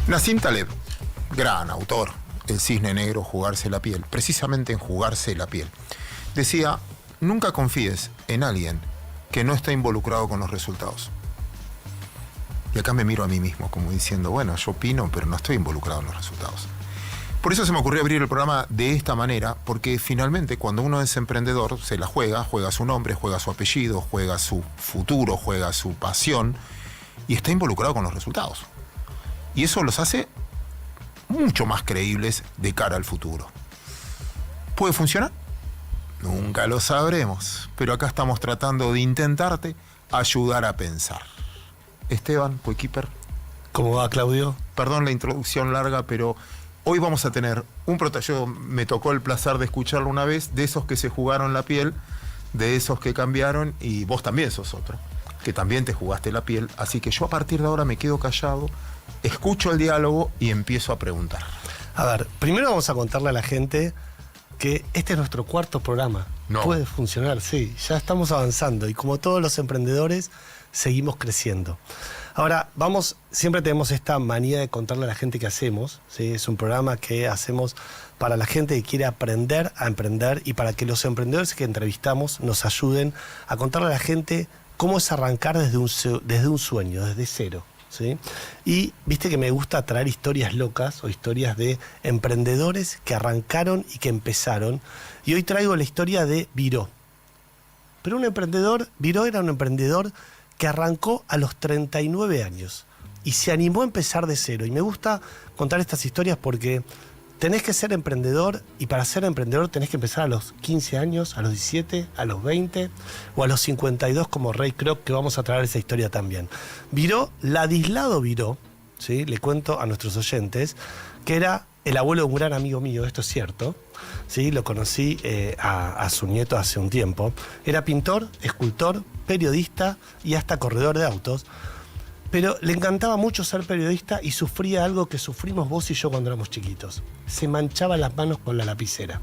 Nassim Taleb, gran autor, El cisne negro, jugarse la piel, precisamente en jugarse la piel, decía, nunca confíes en alguien que no está involucrado con los resultados. Y acá me miro a mí mismo como diciendo, bueno, yo opino, pero no estoy involucrado en los resultados. Por eso se me ocurrió abrir el programa de esta manera, porque finalmente cuando uno es emprendedor, se la juega su nombre, juega su apellido, juega su futuro, juega su pasión, y está involucrado con los resultados. Y eso los hace mucho más creíbles de cara al futuro. ¿Puede funcionar? Nunca lo sabremos, pero acá estamos tratando de intentarte ayudar a pensar. Esteban, coequiper. ¿Cómo va, Claudio? Perdón la introducción larga, pero hoy vamos a tener un protagonista. Me tocó el placer de escucharlo una vez, de esos que se jugaron la piel, de esos que cambiaron, y vos también sos otro, que también te jugaste la piel. Así que yo a partir de ahora me quedo callado, escucho el diálogo y empiezo a preguntar. A ver, primero vamos a contarle a la gente que este es nuestro cuarto programa. No. Puede funcionar, sí, ya estamos avanzando y como todos los emprendedores seguimos creciendo. Ahora, siempre tenemos esta manía de contarle a la gente qué hacemos, ¿sí? Es un programa que hacemos para la gente que quiere aprender a emprender y para que los emprendedores que entrevistamos nos ayuden a contarle a la gente cómo es arrancar desde un sueño, desde cero. ¿Sí? Y viste que me gusta traer historias locas o historias de emprendedores que arrancaron y que empezaron. Y hoy traigo la historia de Viró. Pero Viró era un emprendedor que arrancó a los 39 años y se animó a empezar de cero. Y me gusta contar estas historias porque tenés que ser emprendedor y para ser emprendedor tenés que empezar a los 15 años, a los 17, a los 20 o a los 52 como Ray Kroc, que vamos a traer esa historia también. Viró, Ladislao Viró, ¿sí? Le cuento a nuestros oyentes, que era el abuelo de un gran amigo mío, esto es cierto, ¿sí? Lo conocí a su nieto hace un tiempo. Era pintor, escultor, periodista y hasta corredor de autos. Pero le encantaba mucho ser periodista y sufría algo que sufrimos vos y yo cuando éramos chiquitos. Se manchaba las manos con la lapicera.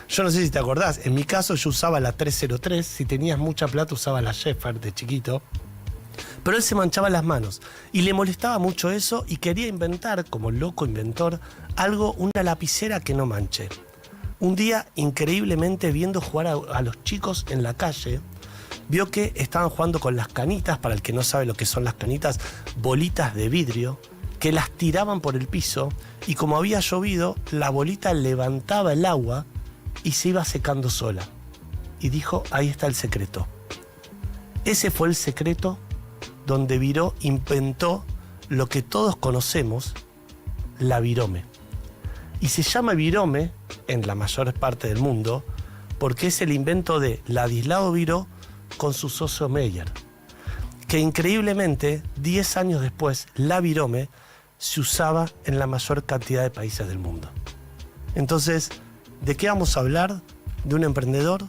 Yo no sé si te acordás, en mi caso yo usaba la 303, si tenías mucha plata usaba la Shepherd de chiquito. Pero él se manchaba las manos y le molestaba mucho eso y quería inventar, como loco inventor, una lapicera que no manche. Un día, increíblemente, viendo jugar a los chicos en la calle, vio que estaban jugando con las canitas, para el que no sabe lo que son las canitas, bolitas de vidrio, que las tiraban por el piso y como había llovido, la bolita levantaba el agua y se iba secando sola. Y dijo, ahí está el secreto. Ese fue el secreto donde Viró inventó lo que todos conocemos, la virome. Y se llama virome en la mayor parte del mundo porque es el invento de Ladislao Viró con su socio Meyer, que increíblemente 10 años después la virome se usaba en la mayor cantidad de países del mundo. Entonces, ¿de qué vamos a hablar? De un emprendedor,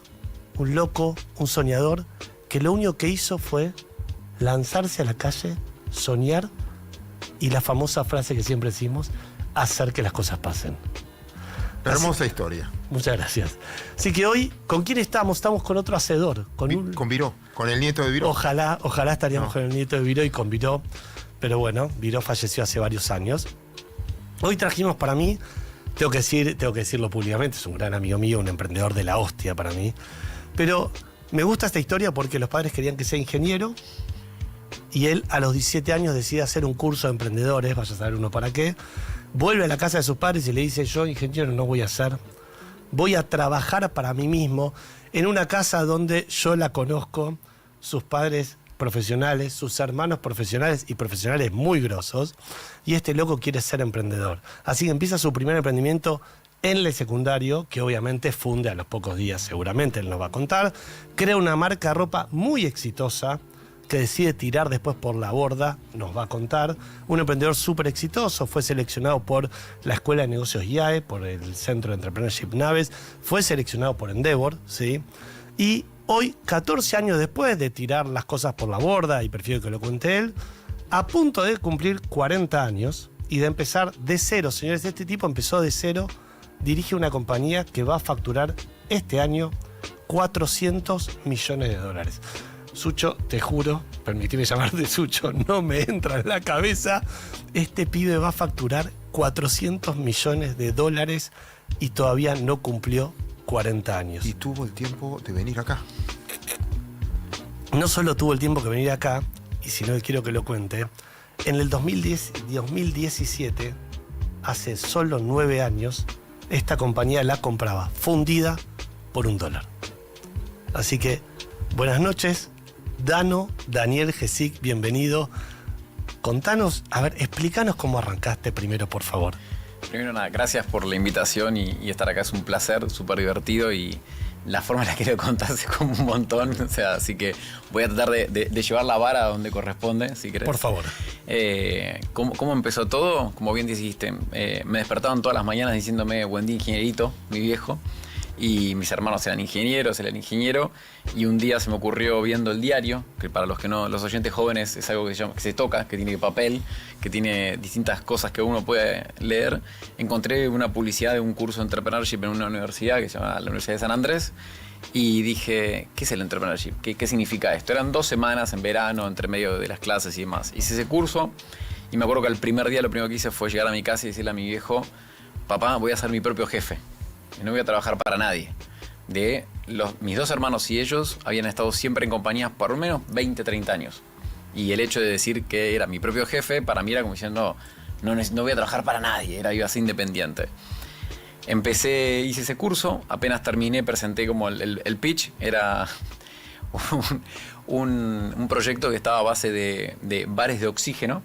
un loco, un soñador, que lo único que hizo fue lanzarse a la calle, soñar y la famosa frase que siempre decimos, hacer que las cosas pasen. Hermosa historia. Muchas gracias. Así que hoy, ¿con quién estamos? Estamos con otro hacedor. Con Viró, con el nieto de Viró. Ojalá estaríamos con el nieto de Viró y con Viró. Pero bueno, Viró falleció hace varios años. Hoy trajimos para mí, tengo que decirlo públicamente, es un gran amigo mío, un emprendedor de la hostia para mí. Pero me gusta esta historia porque los padres querían que sea ingeniero y él a los 17 años decide hacer un curso de emprendedores, vaya a saber uno para qué. Vuelve a la casa de sus padres y le dice, yo ingeniero no voy a ser, voy a trabajar para mí mismo en una casa donde yo la conozco, sus padres profesionales, sus hermanos profesionales y profesionales muy grosos, y este loco quiere ser emprendedor. Así que empieza su primer emprendimiento en el secundario, que obviamente funde a los pocos días, seguramente él nos va a contar, crea una marca de ropa muy exitosa, que decide tirar después por la borda, nos va a contar. Un emprendedor súper exitoso, fue seleccionado por la Escuela de Negocios IAE, por el Centro de Entrepreneurship Naves, fue seleccionado por Endeavor, ¿sí? Y hoy, 14 años después de tirar las cosas por la borda, y prefiero que lo cuente él, a punto de cumplir 40 años y de empezar de cero, señores, este tipo empezó de cero, dirige una compañía que va a facturar este año $400 millones. Sucho, te juro, permitime llamarte Sucho, no me entra en la cabeza. Este pibe va a facturar $400 millones y todavía no cumplió 40 años. Y tuvo el tiempo de venir acá. No solo tuvo el tiempo que venir acá, y si no quiero que lo cuente, en el 2017, hace solo 9 años, esta compañía la compraba fundida por $1. Así que, buenas noches, Daniel Gesic, bienvenido. Contanos, a ver, explícanos cómo arrancaste primero, por favor. Primero nada, gracias por la invitación y estar acá es un placer, súper divertido y la forma en la que lo contaste es como un montón, o sea, así que voy a tratar de llevar la vara donde corresponde, si querés. Por favor. ¿Cómo empezó todo? Como bien dijiste, me despertaban todas las mañanas diciéndome buen día ingenierito, mi viejo, y mis hermanos eran ingenieros, él era ingeniero, y un día se me ocurrió viendo el diario, que para los que no, los oyentes jóvenes es algo que se toca, que tiene papel, que tiene distintas cosas que uno puede leer. Encontré una publicidad de un curso de entrepreneurship en una universidad que se llama la Universidad de San Andrés, y dije, ¿qué es el entrepreneurship? ¿Qué significa esto? Eran 2 semanas en verano, entre medio de las clases y demás. Hice ese curso, y me acuerdo que el primer día lo primero que hice fue llegar a mi casa y decirle a mi viejo, papá, voy a ser mi propio jefe. No voy a trabajar para nadie. Mis 2 hermanos y ellos habían estado siempre en compañías por lo menos 20, 30 años. Y el hecho de decir que era mi propio jefe, para mí era como diciendo, no voy a trabajar para nadie, iba a ser independiente. Hice ese curso, apenas terminé, presenté como el pitch, era un proyecto que estaba a base de bares de oxígeno.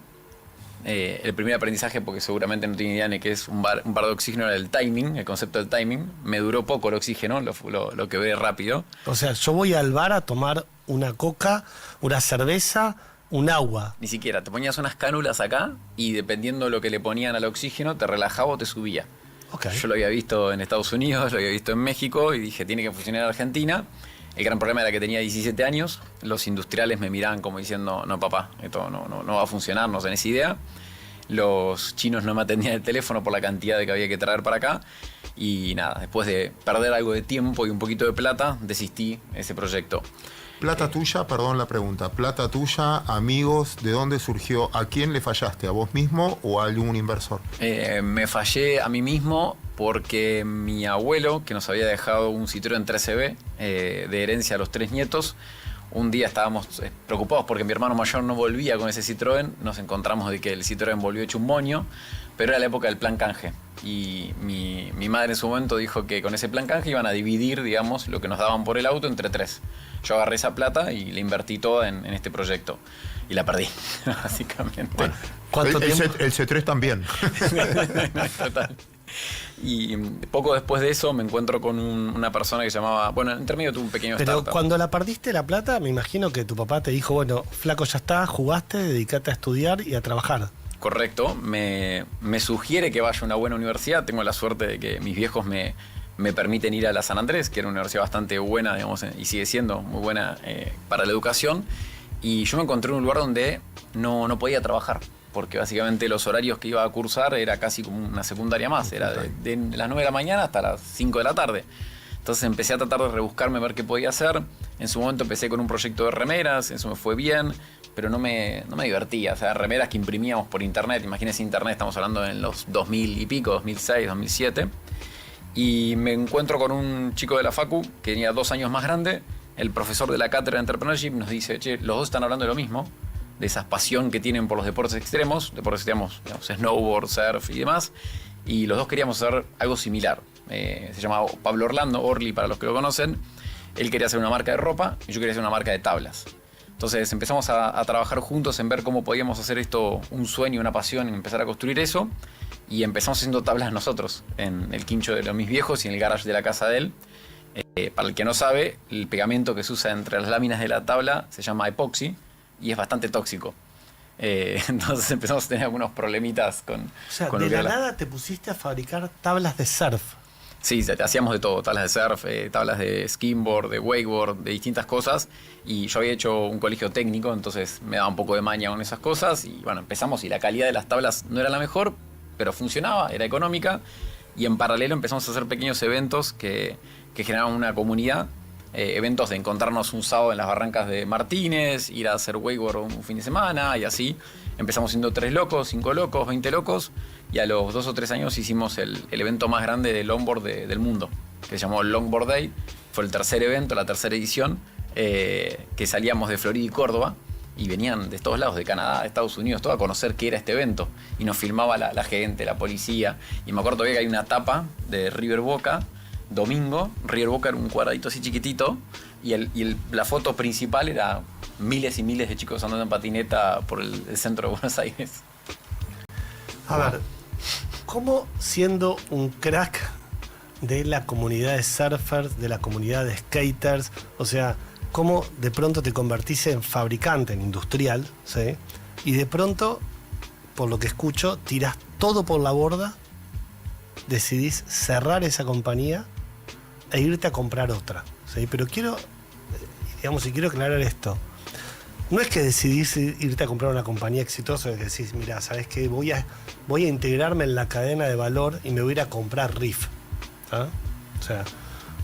El primer aprendizaje, porque seguramente no tiene idea de qué es un bar de oxígeno, era el timing, el concepto del timing. Me duró poco el oxígeno, lo quebré rápido. O sea, yo voy al bar a tomar una coca, una cerveza, un agua. Ni siquiera, te ponías unas cánulas acá y dependiendo de lo que le ponían al oxígeno, te relajaba o te subía. Okay. Yo lo había visto en Estados Unidos, lo había visto en México y dije, tiene que funcionar en Argentina. El gran problema era que tenía 17 años, los industriales me miraban como diciendo, no papá, esto no va a funcionar, no tenés idea. Los chinos no me atendían el teléfono por la cantidad de que había que traer para acá. Y nada, después de perder algo de tiempo y un poquito de plata, desistí ese proyecto. Plata tuya, perdón la pregunta, plata tuya, amigos, ¿de dónde surgió? ¿A quién le fallaste? ¿A vos mismo o a algún inversor? Me fallé a mí mismo porque mi abuelo, que nos había dejado un Citroën 13B de herencia a los 3 nietos, un día estábamos preocupados porque mi hermano mayor no volvía con ese Citroën, nos encontramos de que el Citroën volvió hecho un moño, pero era la época del plan canje. Y mi madre en su momento dijo que con ese plan canje iban a dividir, digamos, lo que nos daban por el auto entre 3. Yo agarré esa plata y la invertí toda en este proyecto. Y la perdí, básicamente. Bueno, ¿Cuánto tiempo? El C3 también. Total. Y poco después de eso me encuentro con una persona que se llamaba... Bueno, entre medio tuve un pequeño Pero startup. cuando la perdiste la plata, me imagino que tu papá te dijo, bueno, flaco, ya está, jugaste, dedicate a estudiar y a trabajar. Correcto, me sugiere que vaya a una buena universidad. Tengo la suerte de que mis viejos me permiten ir a la San Andrés, que era una universidad bastante buena, digamos, y sigue siendo muy buena para la educación. Y yo me encontré en un lugar donde no podía trabajar, porque básicamente los horarios que iba a cursar era casi como una secundaria más. Era de las 9 de la mañana hasta las 5 de la tarde. Entonces empecé a tratar de rebuscarme, a ver qué podía hacer. En su momento empecé con un proyecto de remeras, eso me fue bien, pero no me divertía. O sea, remeras que imprimíamos por internet. Imagínense internet, estamos hablando en los 2000 y pico, 2006, 2007. Y me encuentro con un chico de la facu que tenía 2 años más grande. El profesor de la cátedra de Entrepreneurship nos dice, che, los 2 están hablando de lo mismo, de esa pasión que tienen por los deportes extremos, digamos, snowboard, surf y demás. Y los 2 queríamos hacer algo similar. Se llamaba Pablo Orli, para los que lo conocen. Él quería hacer una marca de ropa y yo quería hacer una marca de tablas. Entonces empezamos a trabajar juntos en ver cómo podíamos hacer esto un sueño, una pasión, y empezar a construir eso. Y empezamos haciendo tablas nosotros, en el quincho de mis viejos y en el garage de la casa de él. Para el que no sabe, el pegamento que se usa entre las láminas de la tabla se llama epoxi y es bastante tóxico. Entonces empezamos a tener algunos problemitas con... O sea, con de lo que la era nada te pusiste a fabricar tablas de surf. Sí, hacíamos de todo, tablas de surf, tablas de skimboard, de wakeboard, de distintas cosas. Y yo había hecho un colegio técnico, entonces me daba un poco de maña con esas cosas. Y bueno, empezamos y la calidad de las tablas no era la mejor, pero funcionaba, era económica. Y en paralelo empezamos a hacer pequeños eventos que generaban una comunidad eventos de encontrarnos un sábado en las barrancas de Martínez, ir a hacer wakeboard un fin de semana y así. Empezamos siendo 3 locos, 5 locos, 20 locos y a los 2 o 3 años hicimos el evento más grande de longboard del mundo, que se llamó Longboard Day. Fue el tercer evento, la tercera edición, que salíamos de Florida y Córdoba y venían de todos lados, de Canadá, de Estados Unidos, todo a conocer qué era este evento. Y nos filmaba la gente, la policía. Y me acuerdo todavía que hay una tapa de River Boca, domingo. River Boca era un cuadradito así chiquitito y la foto principal era miles y miles de chicos andando en patineta por el centro de Buenos Aires. A ver, ¿cómo siendo un crack de la comunidad de surfers, de la comunidad de skaters, o sea, cómo de pronto te convertís en fabricante, en industrial, ¿sí? Y de pronto, por lo que escucho, tirás todo por la borda, decidís cerrar esa compañía e irte a comprar otra, ¿sí? Pero quiero aclarar esto. No es que decidís irte a comprar una compañía exitosa y decís, mira, ¿sabes qué? Voy a integrarme en la cadena de valor y me voy a ir a comprar Riff. ¿Ah? O sea,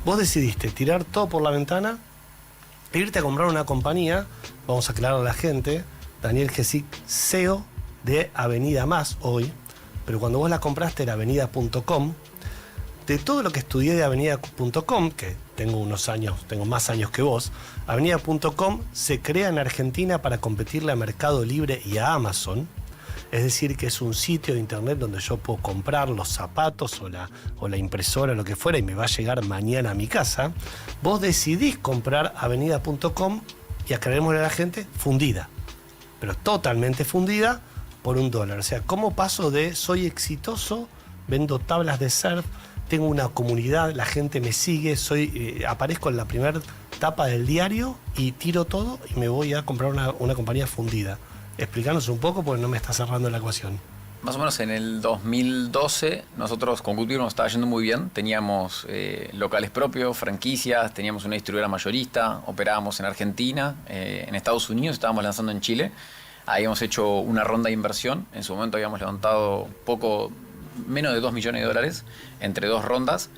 vos decidiste tirar todo por la ventana e irte a comprar una compañía. Vamos a aclarar a la gente. Daniel Gesic, CEO de Avenida Más hoy, pero cuando vos la compraste era avenida.com. De todo lo que estudié de avenida.com, que tengo más años que vos, avenida.com se crea en Argentina para competirle a Mercado Libre y a Amazon. Es decir, que es un sitio de internet donde yo puedo comprar los zapatos o la impresora, lo que fuera, y me va a llegar mañana a mi casa. Vos decidís comprar avenida.com y aclarémosle a la gente, fundida, pero totalmente fundida por $1. O sea, ¿cómo paso de soy exitoso, vendo tablas de surf, tengo una comunidad, la gente me sigue, aparezco en la primera tapa del diario y tiro todo y me voy a comprar una compañía fundida? Explícanos un poco porque no me está cerrando la ecuación. Más o menos en el 2012 nosotros con Good Beer nos estaba yendo muy bien. Teníamos locales propios, franquicias, teníamos una distribuidora mayorista, operábamos en Argentina, en Estados Unidos, estábamos lanzando en Chile. Habíamos hecho una ronda de inversión. En su momento habíamos levantado menos de $2 millones entre 2 rondas.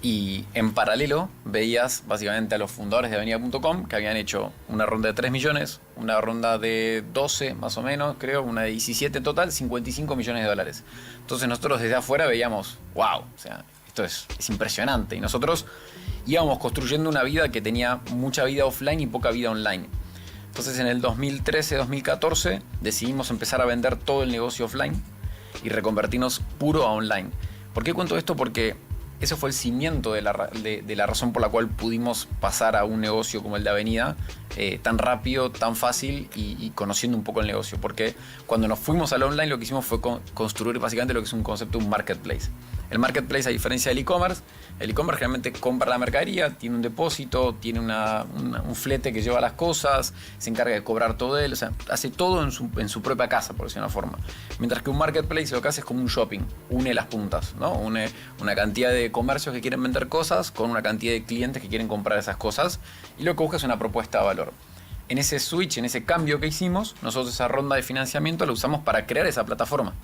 Y en paralelo veías básicamente a los fundadores de Avenida.com que habían hecho una ronda de 3 millones, una ronda de 12 más o menos, creo, una de 17 en total, $55 millones. Entonces nosotros desde afuera veíamos, wow, o sea, esto es impresionante. Y nosotros íbamos construyendo una vida que tenía mucha vida offline y poca vida online. Entonces en el 2013-2014 decidimos empezar a vender todo el negocio offline y reconvertirnos puro a online. ¿Por qué cuento esto? Porque ese fue el cimiento de la razón por la cual pudimos pasar a un negocio como el de Avenida tan rápido, tan fácil y conociendo un poco el negocio. Porque cuando nos fuimos al online lo que hicimos fue construir básicamente lo que es un concepto de un marketplace. El marketplace, a diferencia del e-commerce, el e-commerce realmente compra la mercadería, tiene un depósito, tiene un flete que lleva las cosas, se encarga de cobrar todo él, o sea, hace todo en su propia casa, por decirlo de una forma. Mientras que un marketplace lo que hace es como un shopping, une las puntas, ¿no? Une una cantidad de comercios que quieren vender cosas con una cantidad de clientes que quieren comprar esas cosas y lo que busca es una propuesta de valor. En ese switch, en ese cambio que hicimos, nosotros esa ronda de financiamiento la usamos para crear esa plataforma.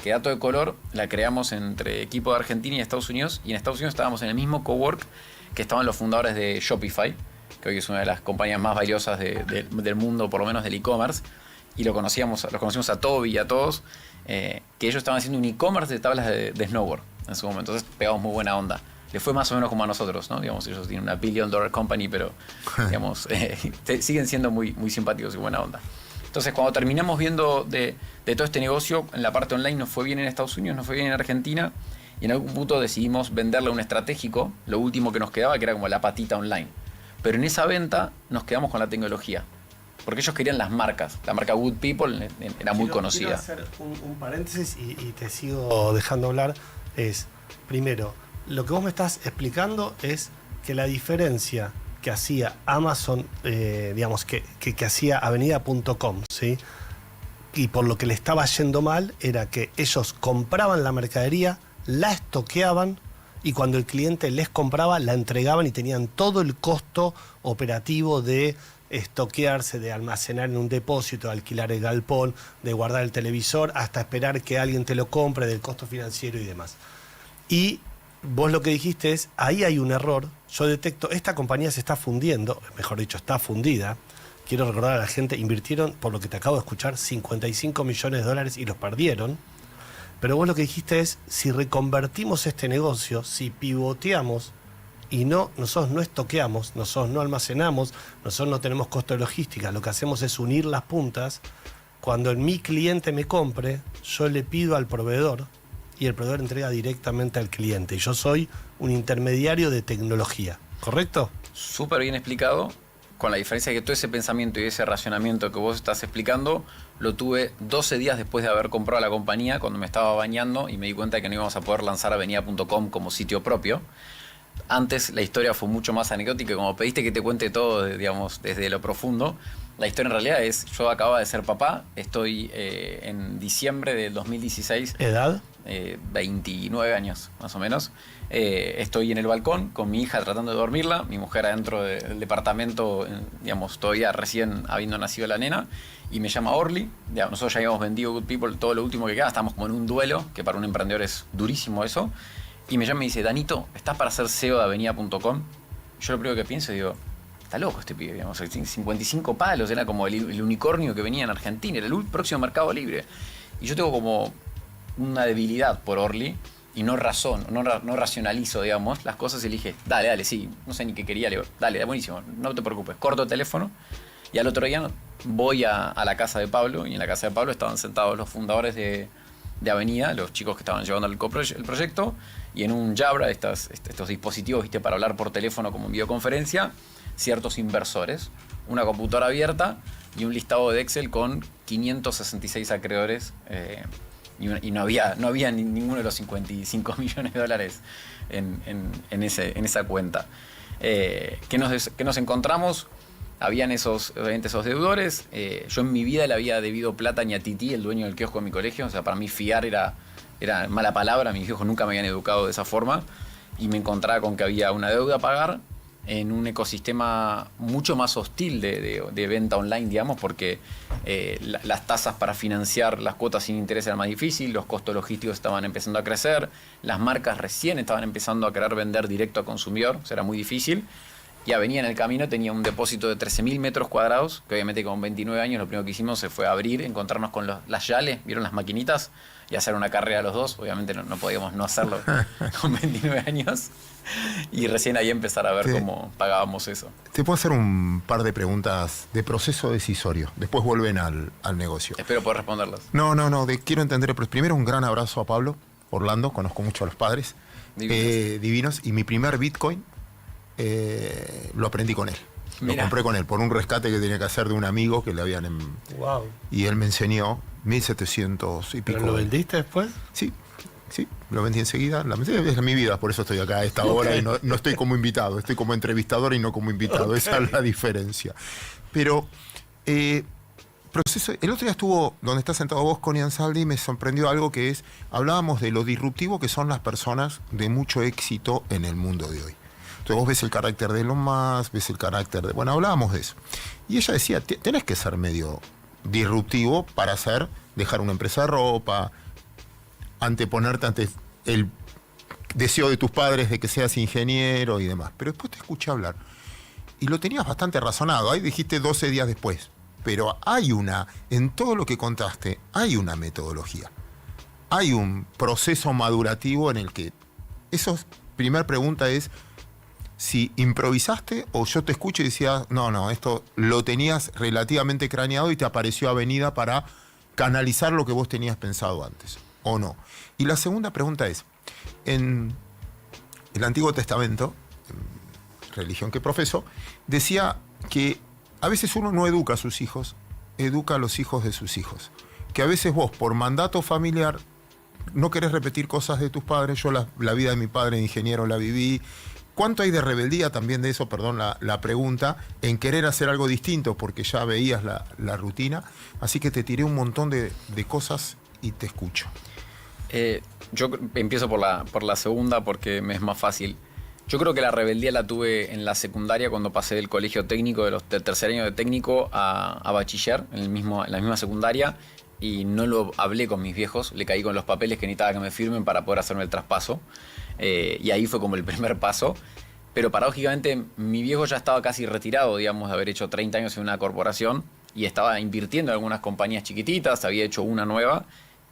Que dato de color, la creamos entre equipo de Argentina y Estados Unidos, y en Estados Unidos estábamos en el mismo cowork que estaban los fundadores de Shopify, que hoy es una de las compañías más valiosas del mundo, por lo menos del e-commerce, y los conocimos a Toby y a todos, que ellos estaban haciendo un e-commerce de tablas de snowboard en su momento, entonces pegamos muy buena onda. Le fue más o menos como a nosotros, ¿no? Digamos, ellos tienen una $1 billion company, pero digamos, siguen siendo muy, muy simpáticos y buena onda. Entonces, cuando terminamos viendo de todo este negocio, en la parte online nos fue bien en Estados Unidos, nos fue bien en Argentina, y en algún punto decidimos venderle a un estratégico, lo último que nos quedaba, que era como la patita online. Pero en esa venta nos quedamos con la tecnología, porque ellos querían las marcas. La marca Good People era muy conocida. Quiero hacer un paréntesis y te sigo dejando hablar. Primero, lo que vos me estás explicando es que la diferencia que hacía Amazon, digamos, que hacía Avenida.com, ¿sí? Y por lo que le estaba yendo mal, era que ellos compraban la mercadería, la estoqueaban, y cuando el cliente les compraba, la entregaban y tenían todo el costo operativo de estoquearse, de almacenar en un depósito, de alquilar el galpón, de guardar el televisor, hasta esperar que alguien te lo compre, del costo financiero y demás. Y vos lo que dijiste es, ahí hay un error. Yo detecto, esta compañía se está fundiendo, mejor dicho, está fundida. Quiero recordar a la gente, invirtieron, por lo que te acabo de escuchar, $55 millones y los perdieron. Pero vos lo que dijiste es, si reconvertimos este negocio, si pivoteamos y nosotros no estoqueamos, nosotros no almacenamos, nosotros no tenemos costo de logística, lo que hacemos es unir las puntas. Cuando mi cliente me compre, yo le pido al proveedor y el proveedor entrega directamente al cliente. Y yo soy un intermediario de tecnología, ¿correcto? Súper bien explicado, con la diferencia de que todo ese pensamiento y ese racionamiento que vos estás explicando lo tuve 12 días después de haber comprado la compañía, cuando me estaba bañando y me di cuenta de que no íbamos a poder lanzar avenida.com como sitio propio. Antes la historia fue mucho más anecdótica, como pediste que te cuente todo, digamos, desde lo profundo. La historia en realidad es, yo acababa de ser papá, estoy en diciembre del 2016. ¿Edad? 29 años, más o menos. Estoy en el balcón con mi hija tratando de dormirla, mi mujer adentro del departamento, digamos, todavía recién habiendo nacido la nena, y me llama Orly. Digamos, nosotros ya habíamos vendido Good People todo lo último que queda, estamos como en un duelo, que para un emprendedor es durísimo eso. Y me llama y me dice, Danito, ¿estás para ser CEO de avenida.com? Yo lo primero que pienso, digo, está loco este pibe, digamos, 55 palos, era como el unicornio que venía en Argentina, era el próximo mercado libre. Y yo tengo como una debilidad por Orly y no racionalizo, digamos, las cosas, y le dije, dale, sí, no sé ni qué quería, le digo, dale, buenísimo, no te preocupes, corto el teléfono. Y al otro día voy a la casa de Pablo, y en la casa de Pablo estaban sentados los fundadores de Avenida, los chicos que estaban llevando el proyecto, y en un Jabra, estos dispositivos, ¿viste?, para hablar por teléfono como en videoconferencia, ciertos inversores, una computadora abierta y un listado de Excel con 566 acreedores, y no había ninguno de los $55 millones en esa cuenta. ¿Qué nos encontramos? Habían obviamente esos deudores. Yo en mi vida le había debido plata ni a Titi, el dueño del kiosco de mi colegio. O sea, para mí fiar era mala palabra. Mis viejos nunca me habían educado de esa forma. Y me encontraba con que había una deuda a pagar en un ecosistema mucho más hostil de venta online, digamos, porque las tasas para financiar las cuotas sin interés eran más difíciles, los costos logísticos estaban empezando a crecer, las marcas recién estaban empezando a querer vender directo a consumidor, o sea, era muy difícil. Y Avenida en el camino tenía un depósito de 13.000 metros cuadrados, que obviamente con 29 años lo primero que hicimos se fue abrir, encontrarnos con las Yales, ¿vieron las maquinitas? Y hacer una carrera los dos. Obviamente no podíamos no hacerlo con 29 años. Y recién ahí empezar a ver cómo pagábamos eso. Te puedo hacer un par de preguntas de proceso decisorio. Después vuelven al negocio. Espero poder responderlas. No, quiero entender. Pero primero un gran abrazo a Pablo Orlando. Conozco mucho a los padres. Divinos. Y mi primer Bitcoin lo aprendí con él. Lo compré con él por un rescate que tenía que hacer de un amigo que le habían... Wow. Y él me enseñó 1.700 y pico. ¿Pero lo vendiste después? Sí, lo vendí enseguida. Es mi vida, por eso estoy acá a esta hora y no estoy como invitado, estoy como entrevistador y no como invitado. Esa es la diferencia. Pero proceso, el otro día estuvo donde está sentado vos con Ian Saldi y me sorprendió algo que es, hablábamos de lo disruptivo que son las personas de mucho éxito en el mundo de hoy. Entonces vos ves el carácter de Elon Musk, ves el carácter de... Bueno, hablábamos de eso. Y ella decía, tenés que ser medio disruptivo para dejar una empresa de ropa, anteponerte ante el deseo de tus padres de que seas ingeniero y demás. Pero después te escuché hablar y lo tenías bastante razonado. Ahí dijiste 12 días después. Pero en todo lo que contaste, hay una metodología. Hay un proceso madurativo en el que... Primera pregunta es si improvisaste o yo te escucho y decía, no, esto lo tenías relativamente craneado y te apareció Avenida para canalizar lo que vos tenías pensado antes, ¿o no? Y la segunda pregunta es, en el Antiguo Testamento, religión que profeso, decía que a veces uno no educa a sus hijos, educa a los hijos de sus hijos. Que a veces vos, por mandato familiar, no querés repetir cosas de tus padres. Yo la vida de mi padre de ingeniero la viví. ¿Cuánto hay de rebeldía también de eso, perdón la pregunta, en querer hacer algo distinto porque ya veías la rutina? Así que te tiré un montón de cosas y te escucho. Yo empiezo por la segunda porque me es más fácil. Yo creo que la rebeldía la tuve en la secundaria cuando pasé del colegio técnico, del tercer año de técnico a bachiller, en la misma secundaria. y no lo hablé con mis viejos, le caí con los papeles que necesitaba que me firmen para poder hacerme el traspaso. Y ahí fue como el primer paso. Pero paradójicamente mi viejo ya estaba casi retirado, digamos, de haber hecho 30 años en una corporación y estaba invirtiendo en algunas compañías chiquititas, había hecho una nueva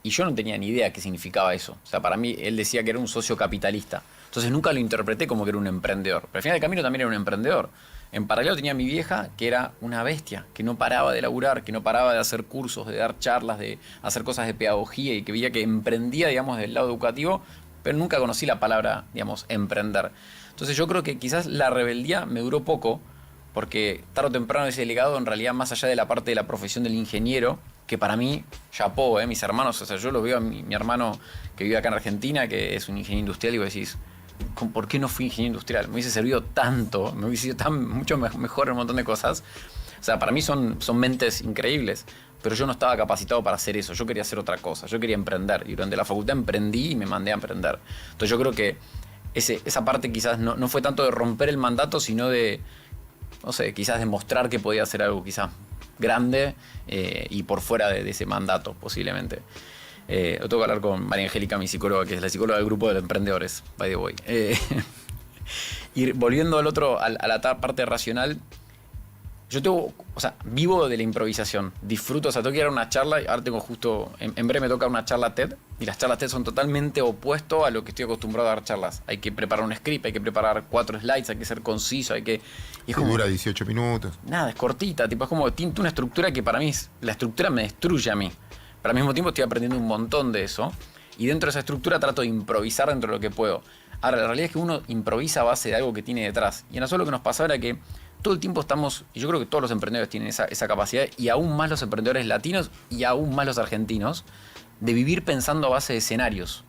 y yo no tenía ni idea qué significaba eso. O sea, para mí él decía que era un socio capitalista. Entonces nunca lo interpreté como que era un emprendedor. Pero al final del camino también era un emprendedor. En paralelo tenía a mi vieja, que era una bestia, que no paraba de laburar, que no paraba de hacer cursos, de dar charlas, de hacer cosas de pedagogía y que veía que emprendía, digamos, del lado educativo, pero nunca conocí la palabra, digamos, emprender. Entonces yo creo que quizás la rebeldía me duró poco, porque tarde o temprano ese legado, en realidad, más allá de la parte de la profesión del ingeniero, que para mí, chapó, mis hermanos, o sea, yo lo veo a mi hermano que vive acá en Argentina, que es un ingeniero industrial, y vos decís, ¿por qué no fui ingeniero industrial? Me hubiese servido tanto, me hubiese sido mucho mejor en un montón de cosas. O sea, para mí son mentes increíbles, pero yo no estaba capacitado para hacer eso, yo quería hacer otra cosa, yo quería emprender, y durante la facultad emprendí y me mandé a emprender. Entonces yo creo que esa parte quizás no fue tanto de romper el mandato, sino de, no sé, quizás demostrar que podía hacer algo quizás grande y por fuera de ese mandato, posiblemente. Lo tengo que hablar con María Angélica, mi psicóloga, que es la psicóloga del grupo de emprendedores, by the way. Y volviendo a la parte racional, yo vivo de la improvisación, disfruto, o sea, tengo que ir a una charla, y ahora tengo justo, en breve me toca una charla TED, y las charlas TED son totalmente opuesto a lo que estoy acostumbrado a dar charlas. Hay que preparar un script, hay que preparar 4 slides, hay que ser conciso, y es como, dura 18 minutos. Nada, es cortita, tipo, es como, tiene una estructura que para mí, la estructura me destruye a mí. Pero al mismo tiempo estoy aprendiendo un montón de eso, y dentro de esa estructura trato de improvisar dentro de lo que puedo. Ahora, la realidad es que uno improvisa a base de algo que tiene detrás, y en eso lo que nos pasaba era que todo el tiempo estamos, y yo creo que todos los emprendedores tienen esa capacidad, y aún más los emprendedores latinos y aún más los argentinos, de vivir pensando a base de escenarios.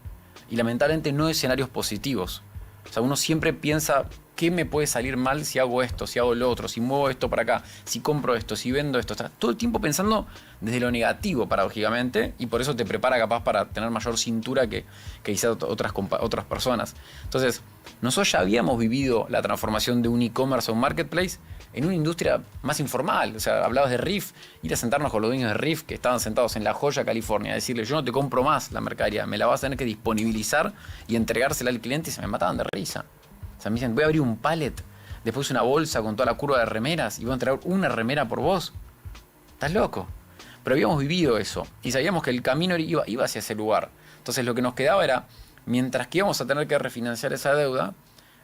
Y lamentablemente no escenarios positivos. O sea, uno siempre piensa, ¿qué me puede salir mal si hago esto, si hago lo otro, si muevo esto para acá, si compro esto, si vendo esto? Está todo el tiempo pensando desde lo negativo, paradójicamente, y por eso te prepara capaz para tener mayor cintura que quizás otras personas. Entonces, nosotros ya habíamos vivido la transformación de un e-commerce a un marketplace en una industria más informal. O sea, hablabas de Riff, ir a sentarnos con los dueños de Riff que estaban sentados en La Joya, California, a decirle, yo no te compro más la mercadería, me la vas a tener que disponibilizar y entregársela al cliente, y se me mataban de risa. O sea, me dicen, voy a abrir un pallet, después una bolsa con toda la curva de remeras y voy a entregar una remera por vos. ¿Estás loco? Pero habíamos vivido eso y sabíamos que el camino iba hacia ese lugar. Entonces lo que nos quedaba era, mientras que íbamos a tener que refinanciar esa deuda,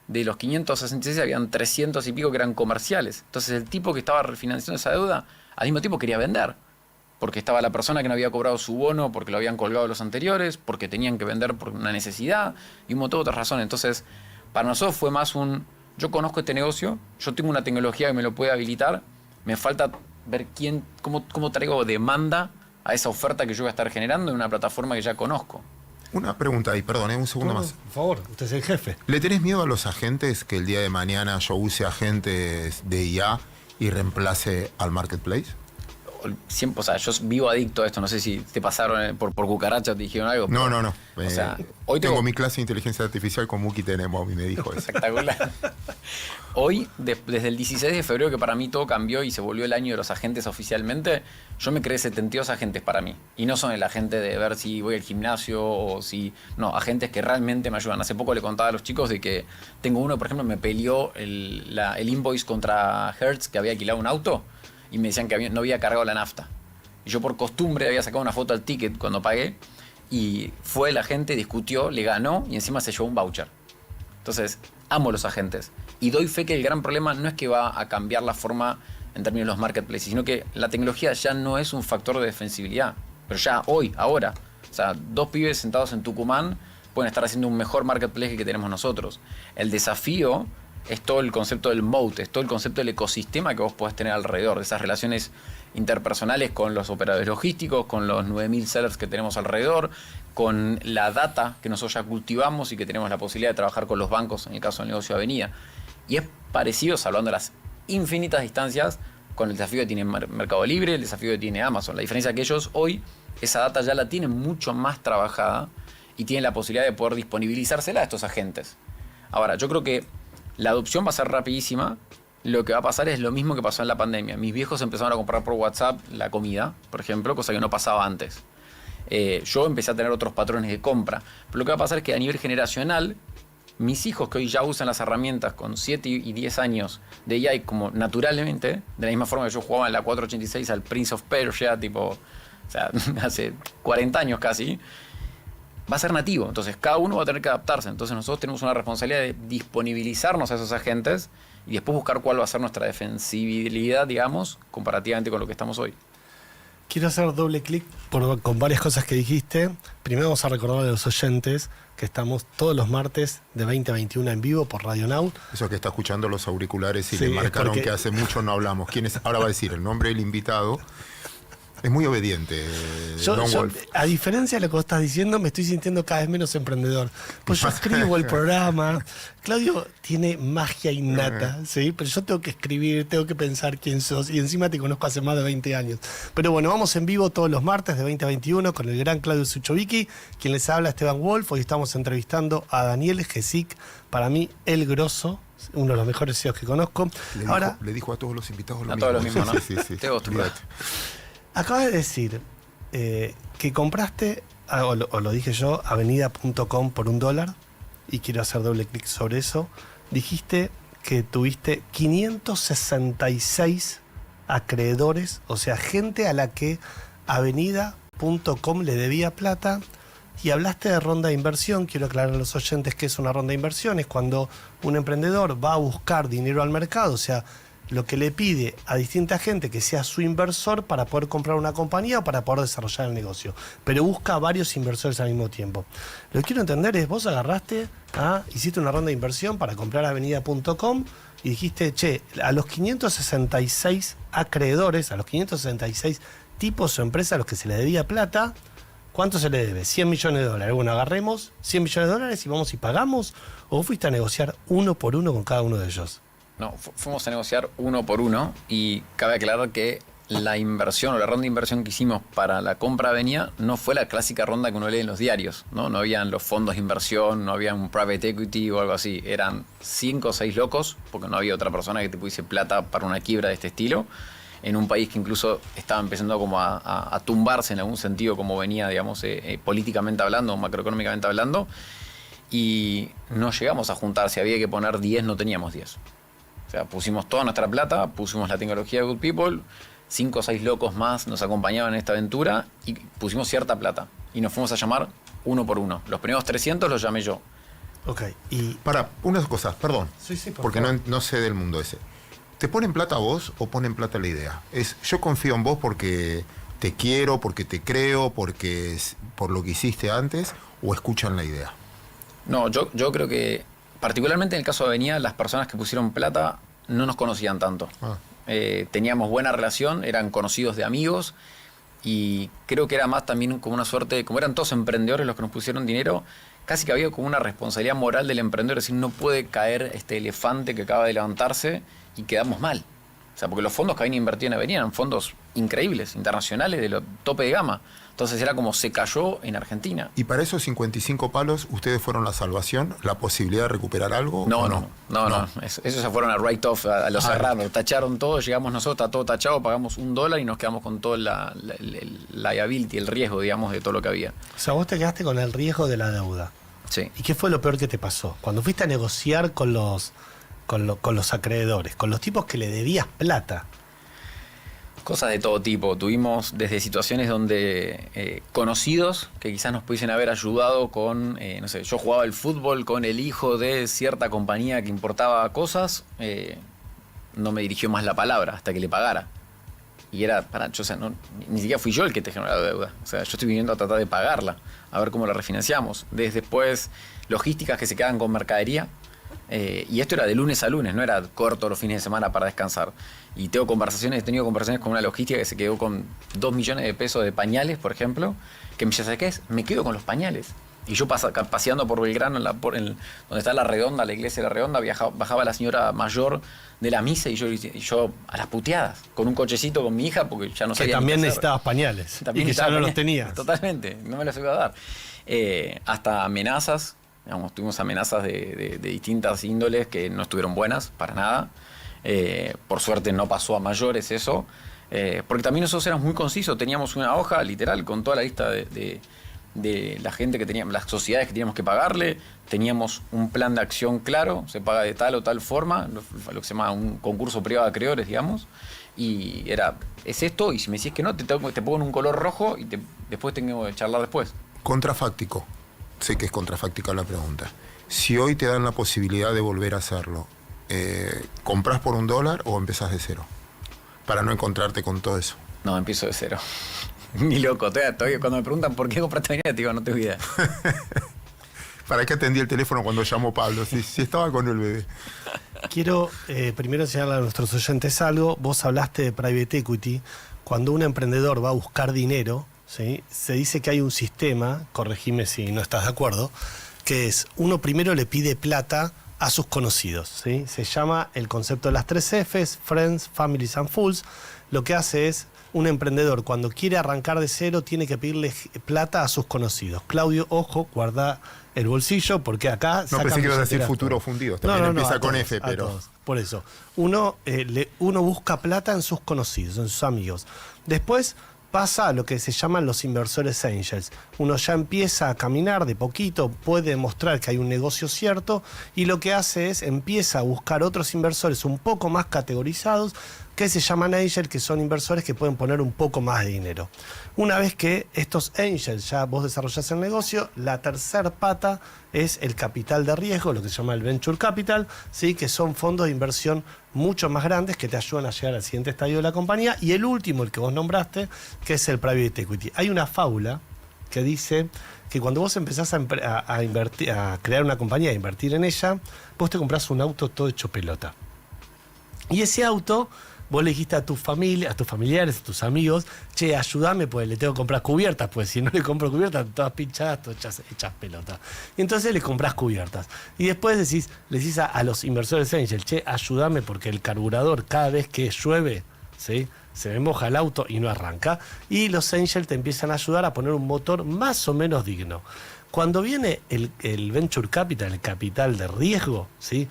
de los 566 habían 300 y pico que eran comerciales. Entonces el tipo que estaba refinanciando esa deuda, al mismo tiempo quería vender. Porque estaba la persona que no había cobrado su bono, porque lo habían colgado los anteriores, porque tenían que vender por una necesidad y un montón de otras razones. Entonces, para nosotros fue más yo conozco este negocio, yo tengo una tecnología que me lo puede habilitar, me falta ver cómo traigo demanda a esa oferta que yo voy a estar generando en una plataforma que ya conozco. Una pregunta ahí, perdón, un segundo más. Por favor, usted es el jefe. ¿Le tenés miedo a los agentes que el día de mañana yo use agentes de IA y reemplace al marketplace? Siempre, o sea, yo vivo adicto a esto, no sé si te pasaron por cucaracha, te dijeron algo. No. O sea, hoy tengo mi clase de inteligencia artificial con Muki Tenemo y me dijo eso. Espectacular. Hoy, desde el 16 de febrero, que para mí todo cambió y se volvió el año de los agentes oficialmente, yo me creé 72 agentes para mí. Y no son el agente de ver si voy al gimnasio o si... No, agentes que realmente me ayudan. Hace poco le contaba a los chicos de que tengo uno, por ejemplo, me peleó el invoice contra Hertz, que había alquilado un auto, y me decían que no había cargado la nafta. Y yo por costumbre había sacado una foto al ticket cuando pagué, y fue el agente, discutió, le ganó y encima se llevó un voucher. Entonces, amo los agentes. Y doy fe que el gran problema no es que va a cambiar la forma en términos de los marketplaces, sino que la tecnología ya no es un factor de defensibilidad. Pero ya hoy, ahora. O sea, 2 pibes sentados en Tucumán pueden estar haciendo un mejor marketplace que tenemos nosotros. El desafío es todo el concepto del moat, es todo el concepto del ecosistema que vos podés tener alrededor, de esas relaciones interpersonales con los operadores logísticos, con los 9.000 sellers que tenemos alrededor, con la data que nosotros ya cultivamos y que tenemos la posibilidad de trabajar con los bancos, en el caso del negocio de Avenida. Y es parecido, salvando las infinitas distancias, con el desafío que tiene Mercado Libre, el desafío que tiene Amazon. La diferencia es que ellos hoy, esa data ya la tienen mucho más trabajada y tienen la posibilidad de poder disponibilizársela a estos agentes. Ahora, yo creo que la adopción va a ser rapidísima, lo que va a pasar es lo mismo que pasó en la pandemia. Mis viejos empezaron a comprar por WhatsApp la comida, por ejemplo, cosa que no pasaba antes. Yo empecé a tener otros patrones de compra. Pero lo que va a pasar es que a nivel generacional, mis hijos que hoy ya usan las herramientas con 7 y 10 años de AI como naturalmente, de la misma forma que yo jugaba en la 486 al Prince of Persia, tipo, o sea, hace 40 años casi, va a ser nativo. Entonces cada uno va a tener que adaptarse. Entonces nosotros tenemos una responsabilidad de disponibilizarnos a esos agentes y después buscar cuál va a ser nuestra defensibilidad, digamos, comparativamente con lo que estamos hoy. Quiero hacer doble clic con varias cosas que dijiste. Primero vamos a recordar a los oyentes que estamos todos los martes de 20 a 21 en vivo por Radio Now. Eso que está escuchando los auriculares y Sí, le marcaron porque... que hace mucho no hablamos. ¿Quién es? Ahora va a decir el nombre del invitado. Es muy obediente, Don Wolf. A diferencia de lo que vos estás diciendo, me estoy sintiendo cada vez menos emprendedor. Pues yo escribo el programa. Claudio tiene magia innata, ¿sí? Pero yo tengo que escribir, tengo que pensar quién sos. Y encima te conozco hace más de 20 años. Pero bueno, vamos en vivo todos los martes de 20 a 21 con el gran Claudio Suchovicki. Quien les habla, Esteban Wolf. Hoy estamos entrevistando a Daniel Gesic. Para mí, el grosso. Uno de los mejores CEOs que conozco. Le dijo a todos los invitados lo mismo. Todos lo mismo, ¿no? Sí. Te acostumbrás. Acabas de decir que compraste, o lo dije yo, avenida.com por $1, y quiero hacer doble clic sobre eso. Dijiste que tuviste 566 acreedores, o sea, gente a la que avenida.com le debía plata, y hablaste de ronda de inversión. Quiero aclarar a los oyentes que es una ronda de inversión. Es cuando un emprendedor va a buscar dinero al mercado, o sea, lo que le pide a distinta gente que sea su inversor para poder comprar una compañía o para poder desarrollar el negocio. Pero busca a varios inversores al mismo tiempo. Lo que quiero entender es, vos agarraste, hiciste una ronda de inversión para comprar avenida.com y dijiste, che, a los 566 acreedores, a los 566 tipos o empresas a los que se le debía plata, ¿cuánto se le debe? $100 millones. Bueno, agarremos $100 millones y vamos y pagamos, o fuiste a negociar uno por uno con cada uno de ellos. No, fuimos a negociar uno por uno y cabe aclarar que la inversión o la ronda de inversión que hicimos para la compra de Avenida no fue la clásica ronda que uno lee en los diarios, ¿no? No habían los fondos de inversión, no había un private equity o algo así. Eran 5 o 6 locos, porque no había otra persona que te pudiese plata para una quiebra de este estilo, en un país que incluso estaba empezando como a tumbarse en algún sentido, como venía, digamos, políticamente hablando, macroeconómicamente hablando, y no llegamos a juntar. Si había que poner 10, no teníamos 10. O sea, pusimos toda nuestra plata, pusimos la tecnología de Good People, 5 o 6 locos más nos acompañaban en esta aventura y pusimos cierta plata. Y nos fuimos a llamar uno por uno. Los primeros 300 los llamé yo. Ok, y... Para, unas cosas, perdón. Sí, por porque no sé del mundo ese. ¿Te ponen plata a vos o ponen plata la idea? Yo confío en vos porque te quiero, porque te creo, porque por lo que hiciste antes, o escuchan la idea. No, yo creo que particularmente en el caso de Avenida, las personas que pusieron plata no nos conocían tanto. Teníamos buena relación, eran conocidos de amigos, y creo que era más también como una suerte, como eran todos emprendedores los que nos pusieron dinero, casi que había como una responsabilidad moral del emprendedor, es decir, no puede caer este elefante que acaba de levantarse y quedamos mal. O sea, porque los fondos que habían invertido en Avenida eran fondos increíbles, internacionales, de lo tope de gama. Entonces era como se cayó en Argentina. ¿Y para esos 55 palos ustedes fueron la salvación? ¿La posibilidad de recuperar algo? No. Eso se fueron a write-off, a lo cerraron, tacharon todo, llegamos nosotros, está todo tachado, pagamos $1 y nos quedamos con todo el liability, el riesgo, digamos, de todo lo que había. O sea, vos te quedaste con el riesgo de la deuda. Sí. ¿Y qué fue lo peor que te pasó? Cuando fuiste a negociar con los acreedores, con los tipos que le debías plata. Cosas de todo tipo. Tuvimos desde situaciones donde conocidos que quizás nos pudiesen haber ayudado con, no sé, yo jugaba el fútbol con el hijo de cierta compañía que importaba cosas, no me dirigió más la palabra hasta que le pagara. Y era, ni siquiera fui yo el que te generó la deuda. O sea, yo estoy viniendo a tratar de pagarla, a ver cómo la refinanciamos. Después, logísticas que se quedan con mercadería. Y esto era de lunes a lunes, no era corto los fines de semana para descansar. Y he tenido conversaciones con una logística que se quedó con $2 millones de pesos de pañales, por ejemplo, que me dice, ¿sabes qué es? Me quedo con los pañales. Y yo paseando por Belgrano, donde está la Redonda, la iglesia de la Redonda, bajaba la señora mayor de la misa y yo a las puteadas, con un cochecito con mi hija, porque ya no sabía. Que también necesitabas pañales. También y que ya no los tenías. Totalmente, no me los iba a dar. Hasta amenazas. Digamos, tuvimos amenazas de distintas índoles que no estuvieron buenas, para nada. Por suerte no pasó a mayores eso, porque también nosotros éramos muy concisos, teníamos una hoja literal con toda la lista de la gente que teníamos, las sociedades que teníamos que pagarle, teníamos un plan de acción claro, se paga de tal o tal forma, lo que se llama un concurso privado de acreedores, digamos, y es esto, y si me decís que no, te pongo en un color rojo y después tengo que charlar después. Contrafáctico. Sé que es contrafáctica la pregunta. Si hoy te dan la posibilidad de volver a hacerlo, ¿comprás por $1 o empezás de cero? Para no encontrarte con todo eso. No, empiezo de cero. Ni loco. Todavía cuando me preguntan por qué compraste Avenida, te digo, no tengo idea. ¿Para qué atendí el teléfono cuando llamó Pablo? Si estaba con el bebé. Quiero primero enseñarle a nuestros oyentes algo. Vos hablaste de private equity. Cuando un emprendedor va a buscar dinero, ¿sí?, se dice que hay un sistema, corregime si no estás de acuerdo, que es, uno primero le pide plata a sus conocidos, ¿sí? Se llama el concepto de las 3 Fs, Friends, Families and Fools. Lo que hace es, un emprendedor cuando quiere arrancar de cero tiene que pedirle plata a sus conocidos. Claudio, ojo, guarda el bolsillo porque acá... No pensé que ibas a decir futuro fundidos, también empieza con F, pero... Todos. Por eso, uno busca plata en sus conocidos, en sus amigos. Después pasa a lo que se llaman los inversores angels. Uno ya empieza a caminar de poquito, puede demostrar que hay un negocio cierto y lo que hace es empieza a buscar otros inversores un poco más categorizados que se llaman angels, que son inversores que pueden poner un poco más de dinero. Una vez que estos angels ya vos desarrollás el negocio, la tercer pata es el capital de riesgo, lo que se llama el venture capital, ¿sí?, que son fondos de inversión mucho más grandes que te ayudan a llegar al siguiente estadio de la compañía. Y el último, el que vos nombraste, que es el private equity. Hay una fábula que dice que cuando vos empezás a invertir, a crear una compañía, a invertir en ella, vos te comprás un auto todo hecho pelota. Y ese auto... vos le dijiste a tu familia, a tus familiares, a tus amigos, che, ayúdame, pues le tengo que comprar cubiertas, pues si no le compro cubiertas, todas pinchadas, todas hechas pelotas. Y entonces le compras cubiertas. Y después le decís a los inversores angel, che, ayúdame porque el carburador cada vez que llueve, ¿sí?, se me moja el auto y no arranca. Y los angel te empiezan a ayudar a poner un motor más o menos digno. Cuando viene el venture capital, el capital de riesgo, ¿sí?,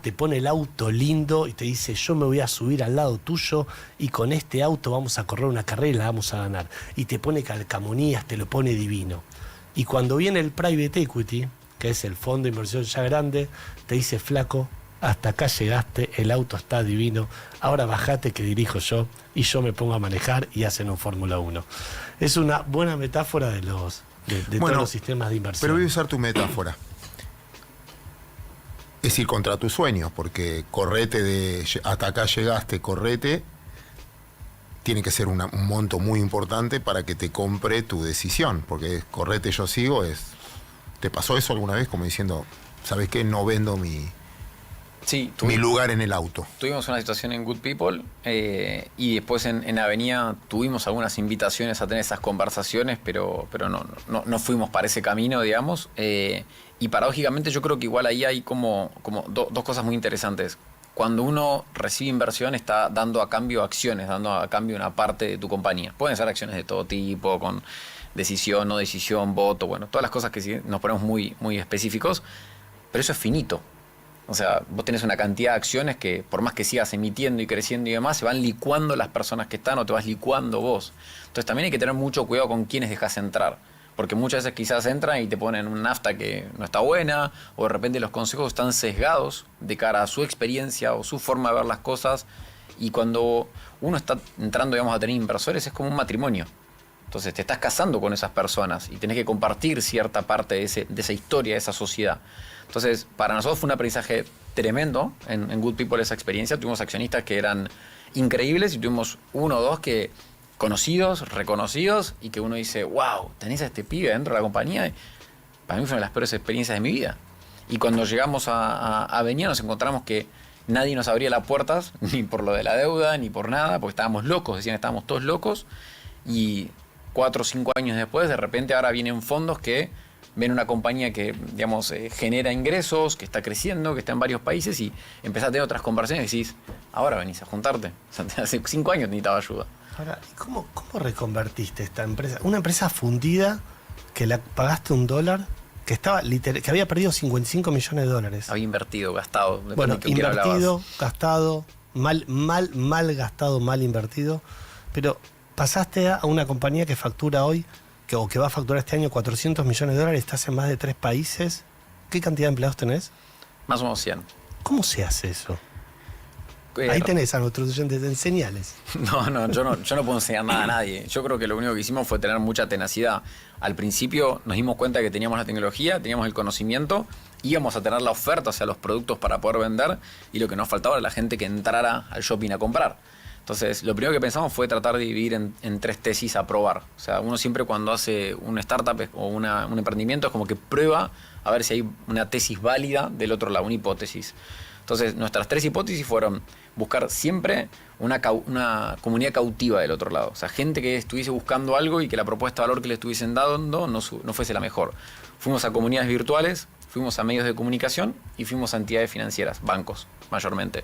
te pone el auto lindo y te dice, yo me voy a subir al lado tuyo y con este auto vamos a correr una carrera y la vamos a ganar. Y te pone calcamonías, te lo pone divino. Y cuando viene el private equity, que es el fondo de inversión ya grande, te dice, flaco, hasta acá llegaste, el auto está divino, ahora bajate que dirijo yo y yo me pongo a manejar y hacen un Fórmula 1. Es una buena metáfora de todos los sistemas de inversión. Pero voy a usar tu metáfora. Es ir contra tus sueños, porque correte hasta acá llegaste, correte, tiene que ser un monto muy importante para que te compre tu decisión, porque correte yo sigo ¿te pasó eso alguna vez como diciendo, ¿sabes qué? No vendo mi lugar en el auto? Tuvimos una situación en Good People y después en Avenida tuvimos algunas invitaciones a tener esas conversaciones, pero no fuimos para ese camino, digamos. Y paradójicamente yo creo que igual ahí hay como dos cosas muy interesantes. Cuando uno recibe inversión está dando a cambio acciones, dando a cambio una parte de tu compañía. Pueden ser acciones de todo tipo, con decisión, no decisión, voto, bueno, todas las cosas que sí nos ponemos muy, muy específicos, pero eso es finito. O sea, vos tenés una cantidad de acciones que por más que sigas emitiendo y creciendo y demás, se van licuando las personas que están o te vas licuando vos. Entonces también hay que tener mucho cuidado con quiénes dejas entrar. Porque muchas veces quizás entran y te ponen una nafta que no está buena, o de repente los consejos están sesgados de cara a su experiencia o su forma de ver las cosas. Y cuando uno está entrando, digamos, a tener inversores, es como un matrimonio. Entonces te estás casando con esas personas y tenés que compartir cierta parte de esa historia, de esa sociedad. Entonces, para nosotros fue un aprendizaje tremendo en Good People esa experiencia. Tuvimos accionistas que eran increíbles y tuvimos uno o dos que conocidos, reconocidos, y que uno dice, wow, tenés a este pibe dentro de la compañía. Para mí fue una de las peores experiencias de mi vida. Y cuando llegamos a Avenida nos encontramos que nadie nos abría las puertas, ni por lo de la deuda, ni por nada, porque estábamos locos, decían que estábamos todos locos. Y 4 o 5 años después, de repente ahora vienen fondos que ven una compañía que, digamos, genera ingresos, que está creciendo, que está en varios países, y empezás a tener otras conversaciones y decís, ahora venís a juntarte. O sea, hace 5 años necesitaba ayuda. Ahora, ¿cómo reconvertiste esta empresa? Una empresa fundida que la pagaste $1, que había perdido $55 millones. Había invertido, gastado. Bueno, invertido, gastado, mal gastado, mal invertido. Pero pasaste a una compañía que factura hoy, o que va a facturar este año $400 millones, estás en más de 3 países. ¿Qué cantidad de empleados tenés? Más o menos 100. ¿Cómo se hace eso? Ahí tenés a nuestros oyentes, enseñales. No, yo no puedo enseñar nada a nadie. Yo creo que lo único que hicimos fue tener mucha tenacidad. Al principio nos dimos cuenta que teníamos la tecnología, teníamos el conocimiento, íbamos a tener la oferta, o sea, los productos para poder vender, y lo que nos faltaba era la gente que entrara al shopping a comprar. Entonces, lo primero que pensamos fue tratar de dividir en 3 tesis a probar. O sea, uno siempre cuando hace una startup o un emprendimiento es como que prueba a ver si hay una tesis válida del otro lado, una hipótesis. Entonces, nuestras 3 hipótesis fueron buscar siempre una comunidad cautiva del otro lado. O sea, gente que estuviese buscando algo y que la propuesta de valor que le estuviesen dando no fuese la mejor. Fuimos a comunidades virtuales, fuimos a medios de comunicación y fuimos a entidades financieras, bancos, mayormente.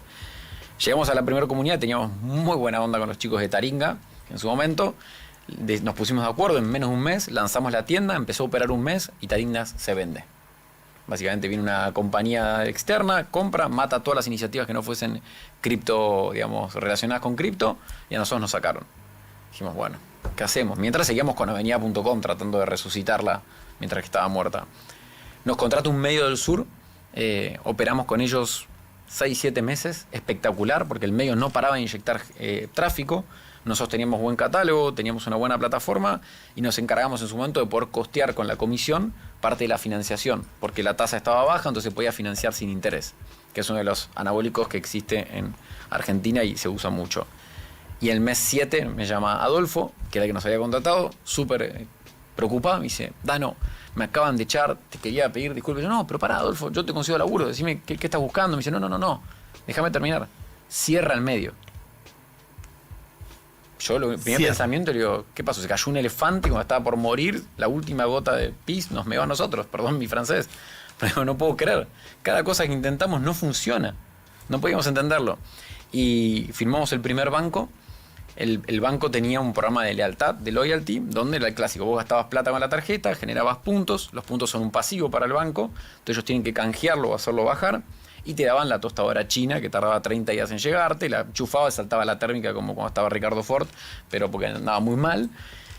Llegamos a la primera comunidad, teníamos muy buena onda con los chicos de Taringa en su momento. Nos pusimos de acuerdo, en menos de un mes lanzamos la tienda, empezó a operar un mes y Taringa se vende. Básicamente viene una compañía externa, compra, mata todas las iniciativas que no fuesen cripto, digamos, relacionadas con cripto, y a nosotros nos sacaron. Dijimos, bueno, ¿qué hacemos? Mientras seguíamos con avenida.com tratando de resucitarla mientras que estaba muerta. Nos contrata un medio del sur, operamos con ellos 6-7 meses, espectacular, porque el medio no paraba de inyectar tráfico. Nosotros teníamos buen catálogo, teníamos una buena plataforma y nos encargamos en su momento de poder costear con la comisión parte de la financiación, porque la tasa estaba baja, entonces se podía financiar sin interés, que es uno de los anabólicos que existe en Argentina y se usa mucho. Y el mes 7 me llama Adolfo, que era el que nos había contratado, súper preocupado, me dice, Dano, me acaban de echar, te quería pedir disculpas. Yo, no, pero pará, Adolfo, yo te consigo laburo, decime qué estás buscando. Me dice, no, déjame terminar. Cierra el medio. Yo, el primer pensamiento, le digo, ¿qué pasó? Se cayó un elefante cuando estaba por morir, la última gota de pis nos meó a nosotros, perdón mi francés. Pero no puedo creer. Cada cosa que intentamos no funciona. No podíamos entenderlo. Y firmamos el primer banco. El banco tenía un programa de lealtad, de loyalty, donde era el clásico. Vos gastabas plata con la tarjeta, generabas puntos. Los puntos son un pasivo para el banco. Entonces ellos tienen que canjearlo o hacerlo bajar. Y te daban la tostadora china que tardaba 30 días en llegarte, la enchufaba y saltaba la térmica como cuando estaba Ricardo Ford, pero porque andaba muy mal.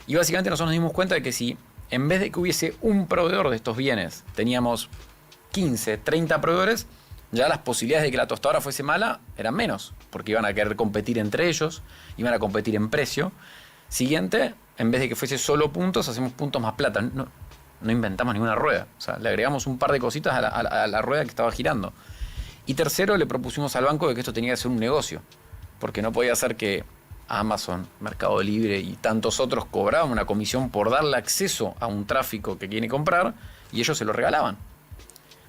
Y básicamente nosotros nos dimos cuenta de que si en vez de que hubiese un proveedor de estos bienes, teníamos 15, 30 proveedores, ya las posibilidades de que la tostadora fuese mala eran menos, porque iban a querer competir entre ellos, iban a competir en precio. Siguiente, en vez de que fuese solo puntos, hacemos puntos más plata. No inventamos ninguna rueda, o sea, le agregamos un par de cositas a la rueda que estaba girando. Y tercero, le propusimos al banco de que esto tenía que ser un negocio, porque no podía ser que Amazon, Mercado Libre y tantos otros cobraban una comisión por darle acceso a un tráfico que quiere comprar y ellos se lo regalaban.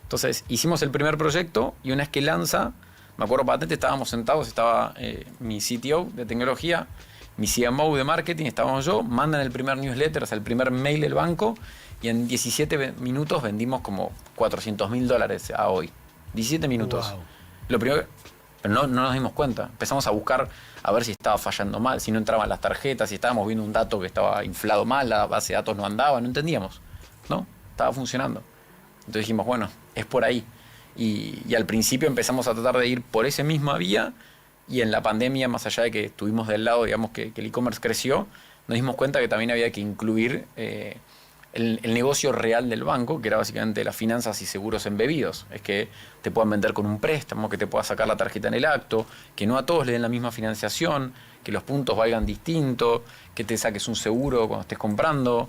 Entonces hicimos el primer proyecto y una vez que lanza, me acuerdo patente, estábamos sentados, estaba mi CTO de tecnología, mi CMO de marketing, estábamos yo, mandan el primer newsletter, o sea, el primer mail del banco, y en 17 minutos vendimos como $400.000 a hoy. 17 minutos. Wow. Lo primero, pero no nos dimos cuenta. Empezamos a buscar a ver si estaba fallando mal, si no entraban las tarjetas, si estábamos viendo un dato que estaba inflado mal, la base de datos no andaba, no entendíamos. ¿No? Estaba funcionando. Entonces dijimos, bueno, es por ahí. Y al principio empezamos a tratar de ir por esa misma vía, y en la pandemia, más allá de que estuvimos del lado, digamos, que el e-commerce creció, nos dimos cuenta que también había que incluir el negocio real del banco, que era básicamente las finanzas y seguros embebidos. Es que te puedan vender con un préstamo, que te puedas sacar la tarjeta en el acto, que no a todos le den la misma financiación, que los puntos valgan distinto, que te saques un seguro cuando estés comprando,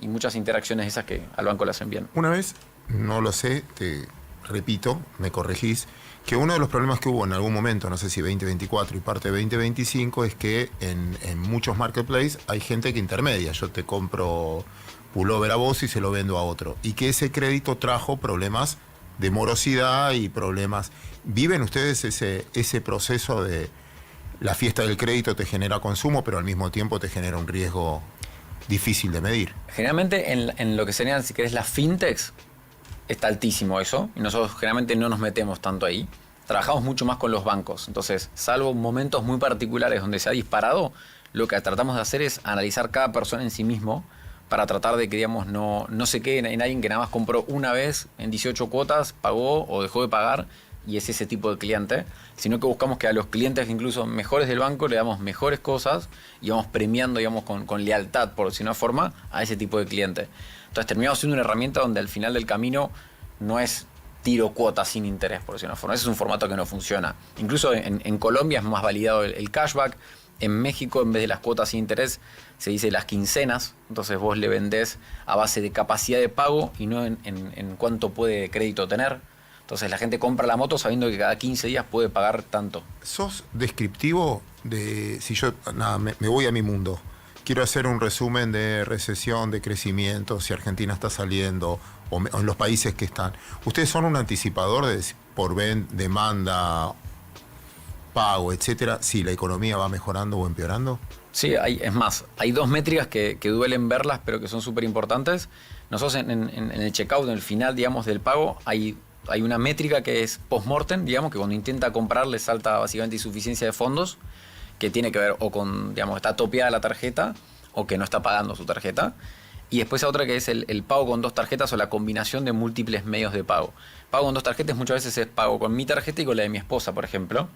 y muchas interacciones esas que al banco le hacen bien. Una vez, no lo sé, te repito, me corregís, que uno de los problemas que hubo en algún momento, no sé si 2024 y parte de 2025, es que en muchos marketplaces hay gente que intermedia. Yo te compro pullover a vos y se lo vendo a otro. Y que ese crédito trajo problemas de morosidad y problemas. ¿Viven ustedes ese proceso de la fiesta del crédito te genera consumo, pero al mismo tiempo te genera un riesgo difícil de medir? Generalmente en lo que serían, si querés, las fintechs, está altísimo eso, y nosotros generalmente no nos metemos tanto ahí. Trabajamos mucho más con los bancos. Entonces, salvo momentos muy particulares donde se ha disparado, lo que tratamos de hacer es analizar cada persona en sí mismo, para tratar de que, digamos, no se quede en alguien que nada más compró una vez en 18 cuotas, pagó o dejó de pagar y es ese tipo de cliente, sino que buscamos que a los clientes incluso mejores del banco le damos mejores cosas y vamos premiando, digamos, con lealtad, por decir una forma, a ese tipo de cliente. Entonces terminamos siendo una herramienta donde al final del camino no es tiro cuotas sin interés, por decir una forma. Ese es un formato que no funciona. Incluso en Colombia es más validado el cashback. En México, en vez de las cuotas sin interés, se dice las quincenas. Entonces vos le vendés a base de capacidad de pago y no en cuánto puede crédito tener. Entonces la gente compra la moto sabiendo que cada 15 días puede pagar tanto. ¿Sos descriptivo de si yo me voy a mi mundo? Quiero hacer un resumen de recesión, de crecimiento, si Argentina está saliendo o en los países que están. ¿Ustedes son un anticipador de por demanda, pago, etcétera, si la economía va mejorando o empeorando? Sí, es más, hay dos métricas que duelen verlas, pero que son súper importantes. Nosotros en el checkout, en el final, digamos, del pago, hay una métrica que es post-mortem, digamos, que cuando intenta comprar le salta básicamente insuficiencia de fondos, que tiene que ver o con, digamos, está topeada la tarjeta o que no está pagando su tarjeta. Y después otra que es el pago con dos tarjetas o la combinación de múltiples medios de pago. Pago con dos tarjetas muchas veces es pago con mi tarjeta y con la de mi esposa, por ejemplo.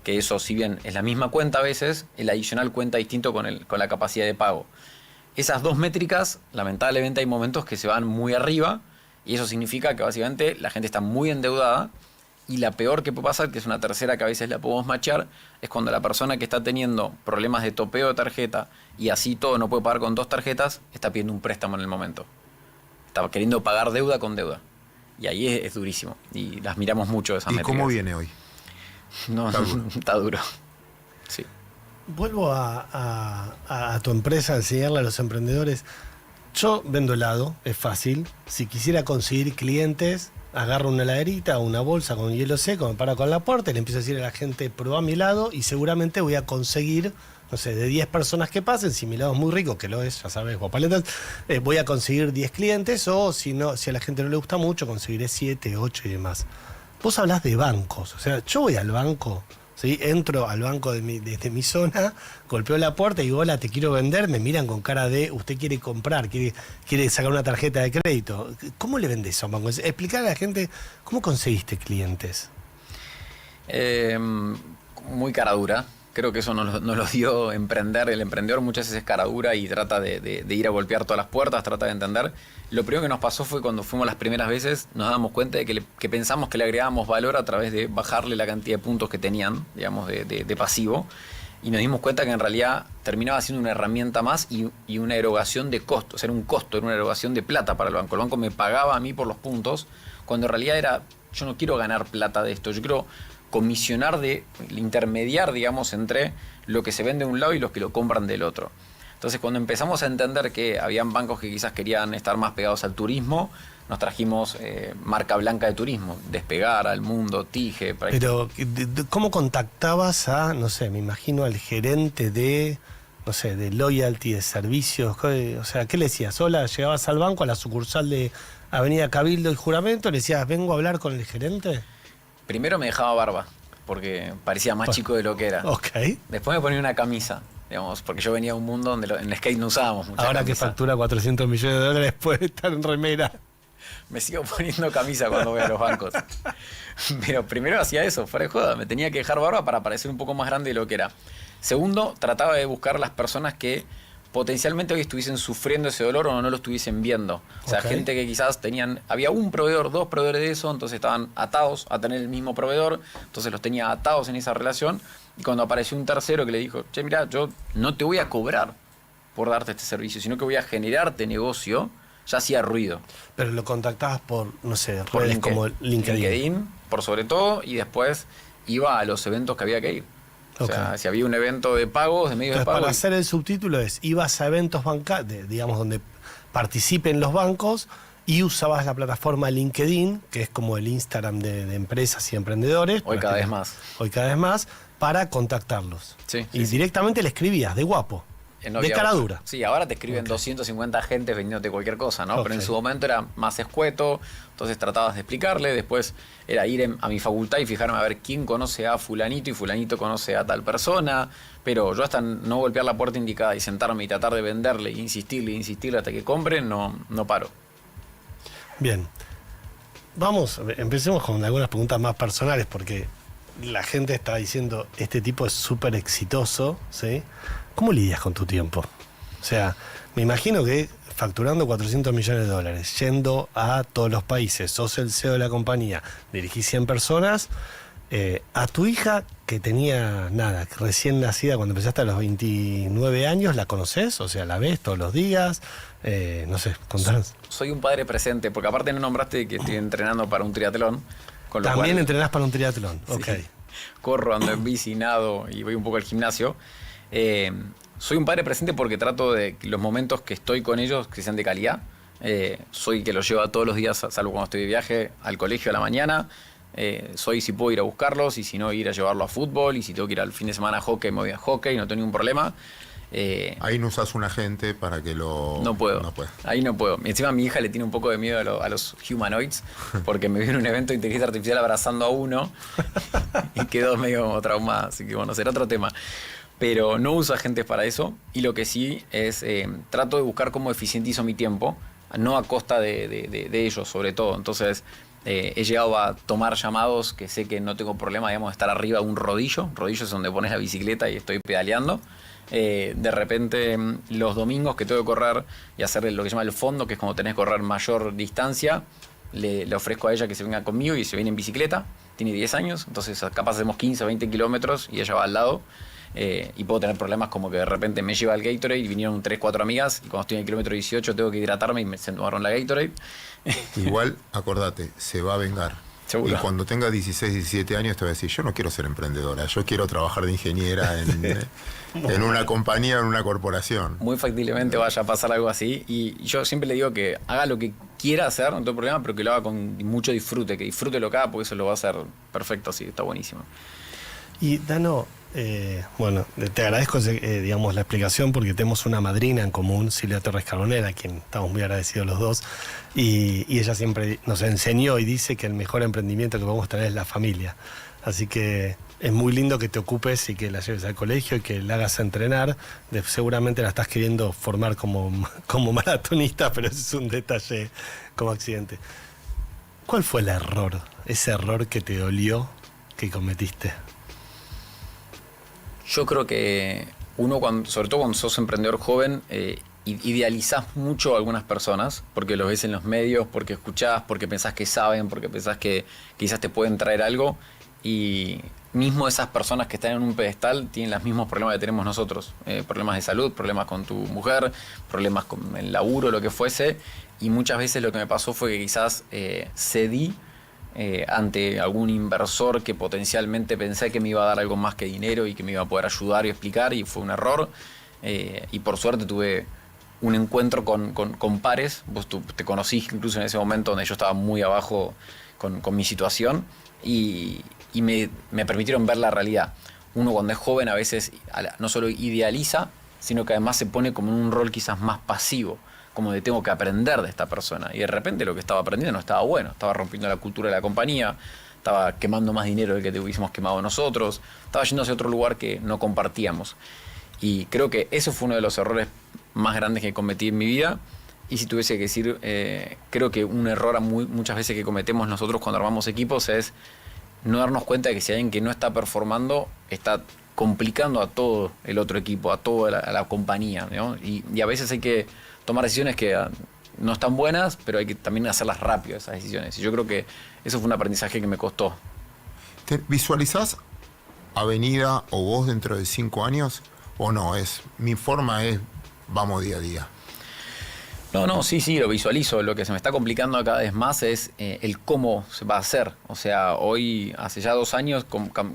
Que eso, si bien es la misma cuenta a veces, el adicional cuenta distinto con la capacidad de pago. Esas dos métricas, lamentablemente hay momentos que se van muy arriba y eso significa que básicamente la gente está muy endeudada. Y la peor que puede pasar, que es una tercera que a veces la podemos matchar, es cuando la persona que está teniendo problemas de topeo de tarjeta y así todo no puede pagar con dos tarjetas, está pidiendo un préstamo en el momento. Está queriendo pagar deuda con deuda. Y ahí es durísimo. Y las miramos mucho esas métricas. ¿Y cómo viene hoy? No, está duro. Sí. Vuelvo a tu empresa, a enseñarle a los emprendedores. Yo vendo helado, es fácil. Si quisiera conseguir clientes, agarro una heladerita o una bolsa con hielo seco, me paro con la puerta y le empiezo a decir a la gente, probá mi helado y seguramente voy a conseguir, no sé, de 10 personas que pasen, si mi helado es muy rico, que lo es, ya sabes, guapaletas, voy a conseguir 10 clientes o si a la gente no le gusta mucho, conseguiré 7, 8 y demás. Vos hablás de bancos, o sea, yo voy al banco, ¿sí? Entro al banco desde mi zona, golpeo la puerta y digo, hola, te quiero vender, me miran con cara de, usted quiere comprar, quiere sacar una tarjeta de crédito. ¿Cómo le vendés a un banco? Explicar a la gente, ¿cómo conseguiste clientes? Muy cara dura. Creo que eso nos lo dio emprender. El emprendedor muchas veces es cara dura y trata de ir a golpear todas las puertas, trata de entender. Lo primero que nos pasó fue cuando fuimos las primeras veces, nos damos cuenta de que pensamos que le agregábamos valor a través de bajarle la cantidad de puntos que tenían, digamos, de pasivo. Y nos dimos cuenta que en realidad terminaba siendo una herramienta más y una erogación de costos. Era un costo, era una erogación de plata para el banco. El banco me pagaba a mí por los puntos, cuando en realidad era, yo no quiero ganar plata de esto, yo quiero comisionar, intermediar, digamos, entre lo que se vende de un lado y los que lo compran del otro. Entonces, cuando empezamos a entender que habían bancos que quizás querían estar más pegados al turismo, nos trajimos marca blanca de turismo, Despegar, Al Mundo, Tige. Pero, ¿cómo contactabas a, no sé, me imagino al gerente de, no sé, de loyalty, de servicios? O sea, ¿qué le decías? Hola, llegabas al banco, a la sucursal de Avenida Cabildo y Juramento, le decías, vengo a hablar con el gerente. Primero me dejaba barba, porque parecía más chico de lo que era. Ok. Después me ponía una camisa, digamos, porque yo venía de un mundo donde en el skate no usábamos mucha Ahora camisa. que factura 400 millones de dólares puede estar en remera. Me sigo poniendo camisa cuando voy a los bancos. Pero primero hacía eso, fuera de joda. Me tenía que dejar barba para parecer un poco más grande de lo que era. Segundo, trataba de buscar las personas que potencialmente hoy estuviesen sufriendo ese dolor o no lo estuviesen viendo. O sea, gente que quizás había un proveedor, dos proveedores de eso, entonces estaban atados a tener el mismo proveedor, entonces los tenía atados en esa relación. Y cuando apareció un tercero que le dijo, che, mira, yo no te voy a cobrar por darte este servicio, sino que voy a generarte negocio, ya hacía ruido. Pero lo contactabas por, no sé, Por redes como LinkedIn. por sobre todo, y después iba a los eventos que había que ir. O sea, Ok. si había un evento de pagos, de medios de Entonces, pago. para hacer el subtítulo es, ibas a eventos bancarios, digamos, donde participen los bancos y usabas la plataforma LinkedIn, que es como el Instagram de empresas y emprendedores. Hoy cada vez más. Hoy cada vez más, para contactarlos. Sí, Y directamente le escribías, de guapo. De cara dura. Sí, ahora te escriben Ok. 250 agentes vendiéndote cualquier cosa, ¿no? Ok. Pero en su momento era más escueto, entonces tratabas de explicarle, después era ir a mi facultad y fijarme a ver quién conoce a fulanito y fulanito conoce a tal persona, pero yo hasta no golpear la puerta indicada y sentarme y tratar de venderle e insistirle hasta que compre, no paro. Bien. Empecemos con algunas preguntas más personales, porque la gente está diciendo, este tipo es súper exitoso, ¿sí? ¿Cómo lidias con tu tiempo? O sea, me imagino que facturando $400 millones, yendo a todos los países, sos el CEO de la compañía, dirigís 100 personas, a tu hija, que tenía nada, recién nacida cuando empezaste a los 29 años, ¿la conoces? O sea, ¿la ves todos los días? No sé, contanos. Soy un padre presente, porque aparte no nombraste que estoy entrenando para un triatlón. Con lo También cual, entrenás para un triatlón, sí, ok. corro, ando en bici, nado y voy un poco al gimnasio. Soy un padre presente porque trato de que los momentos que estoy con ellos que sean de calidad. Soy que los lleva todos los días, salvo cuando estoy de viaje, al colegio a la mañana. Soy si puedo ir a buscarlos y si no ir a llevarlo a fútbol, y si tengo que ir al fin de semana a hockey, me voy a hockey, no tengo ningún problema. Ahí no usas un agente para que lo... No puedo. No puede. Ahí no puedo. Encima mi hija le tiene un poco de miedo a los humanoids, porque me vi en un evento de inteligencia artificial abrazando a uno y quedó medio traumada. Así que bueno, será otro tema. Pero no uso agentes para eso, y lo que sí es, trato de buscar cómo eficientizo mi tiempo, no a costa de ellos sobre todo. Entonces he llegado a tomar llamados que sé que no tengo problema, digamos, de estar arriba de un rodillo. Rodillo es donde pones la bicicleta y estoy pedaleando. De repente los domingos que tengo que correr y hacer lo que se llama el fondo, que es cuando tenés que correr mayor distancia, le ofrezco a ella que se venga conmigo y se viene en bicicleta. Tiene 10 años, entonces capaz hacemos 15 o 20 kilómetros y ella va al lado. Y puedo tener problemas como que de repente me lleva el Gatorade y vinieron 3, 4 amigas, y cuando estoy en el kilómetro 18 tengo que hidratarme y se tomaron la Gatorade. Igual, acordate, se va a vengar. Seguro. Y cuando tenga 16, 17 años te va a decir, yo no quiero ser emprendedora, yo quiero trabajar de ingeniera en una compañía, en una corporación. Muy factiblemente vaya a pasar algo así, y yo siempre le digo que haga lo que quiera hacer, no tengo problema, pero que lo haga con mucho disfrute, que disfrute lo que haga, porque eso lo va a hacer perfecto, sí, está buenísimo. Y Dano, bueno, te agradezco digamos, la explicación, porque tenemos una madrina en común, Silvia Torres Carbonell, a quien estamos muy agradecidos los dos, y ella siempre nos enseñó y dice que el mejor emprendimiento que podemos tener es la familia. Así que es muy lindo que te ocupes y que la lleves al colegio y que la hagas entrenar. Seguramente la estás queriendo formar como maratonista, pero ese es un detalle como accidente. ¿Cuál fue el error, ese error que te dolió que cometiste? Yo creo que uno, sobre todo cuando sos emprendedor joven, idealizás mucho a algunas personas, porque los ves en los medios, porque escuchás, porque pensás que saben, porque pensás que quizás te pueden traer algo, y mismo esas personas que están en un pedestal tienen los mismos problemas que tenemos nosotros, problemas de salud, problemas con tu mujer, problemas con el laburo, lo que fuese, y muchas veces lo que me pasó fue que quizás cedí ante algún inversor que potencialmente pensé que me iba a dar algo más que dinero y que me iba a poder ayudar y explicar, y fue un error. Y por suerte tuve un encuentro con pares. Vos te conocí incluso en ese momento donde yo estaba muy abajo con mi situación, y me permitieron ver la realidad. Uno cuando es joven a veces no solo idealiza, sino que además se pone como en un rol quizás más pasivo, como de tengo que aprender de esta persona, y de repente lo que estaba aprendiendo no estaba bueno, estaba rompiendo la cultura de la compañía, estaba quemando más dinero del que hubiésemos quemado nosotros, estaba yendo hacia otro lugar que no compartíamos. Y creo que eso fue uno de los errores más grandes que cometí en mi vida. Y si tuviese que decir, creo que un error muchas veces que cometemos nosotros cuando armamos equipos es no darnos cuenta de que si alguien que no está performando está complicando a todo el otro equipo, a toda la compañía, ¿no? Y a veces hay que tomar decisiones que no están buenas, pero hay que también hacerlas rápido, esas decisiones. Y yo creo que eso fue un aprendizaje que me costó. ¿Te visualizás Avenida o vos dentro de 5 años? ¿O no? Mi forma es vamos día a día. No, sí, lo visualizo. Lo que se me está complicando cada vez más es el cómo se va a hacer. O sea, hoy, hace ya 2 años,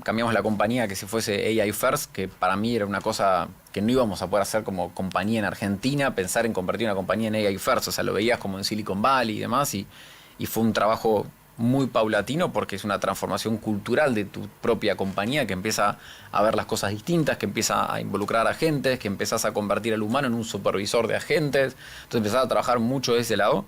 cambiamos la compañía que se fuese AI First, que para mí era una cosa que no íbamos a poder hacer como compañía en Argentina, pensar en convertir una compañía en AI First. O sea, lo veías como en Silicon Valley y demás, y fue un trabajo muy paulatino, porque es una transformación cultural de tu propia compañía, que empieza a ver las cosas distintas, que empieza a involucrar a agentes, que empiezas a convertir al humano en un supervisor de agentes. Entonces empezás a trabajar mucho de ese lado.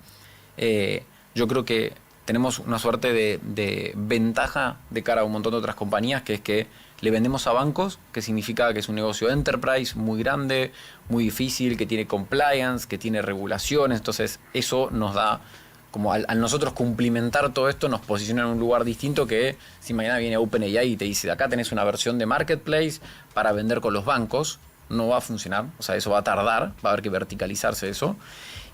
Yo creo que tenemos una suerte de ventaja de cara a un montón de otras compañías, que es que le vendemos a bancos, que significa que es un negocio enterprise muy grande, muy difícil, que tiene compliance, que tiene regulaciones. Entonces eso nos da como al nosotros cumplimentar todo esto, nos posiciona en un lugar distinto que si mañana viene OpenAI y te dice, acá tenés una versión de Marketplace para vender con los bancos, no va a funcionar, o sea, eso va a tardar, va a haber que verticalizarse eso.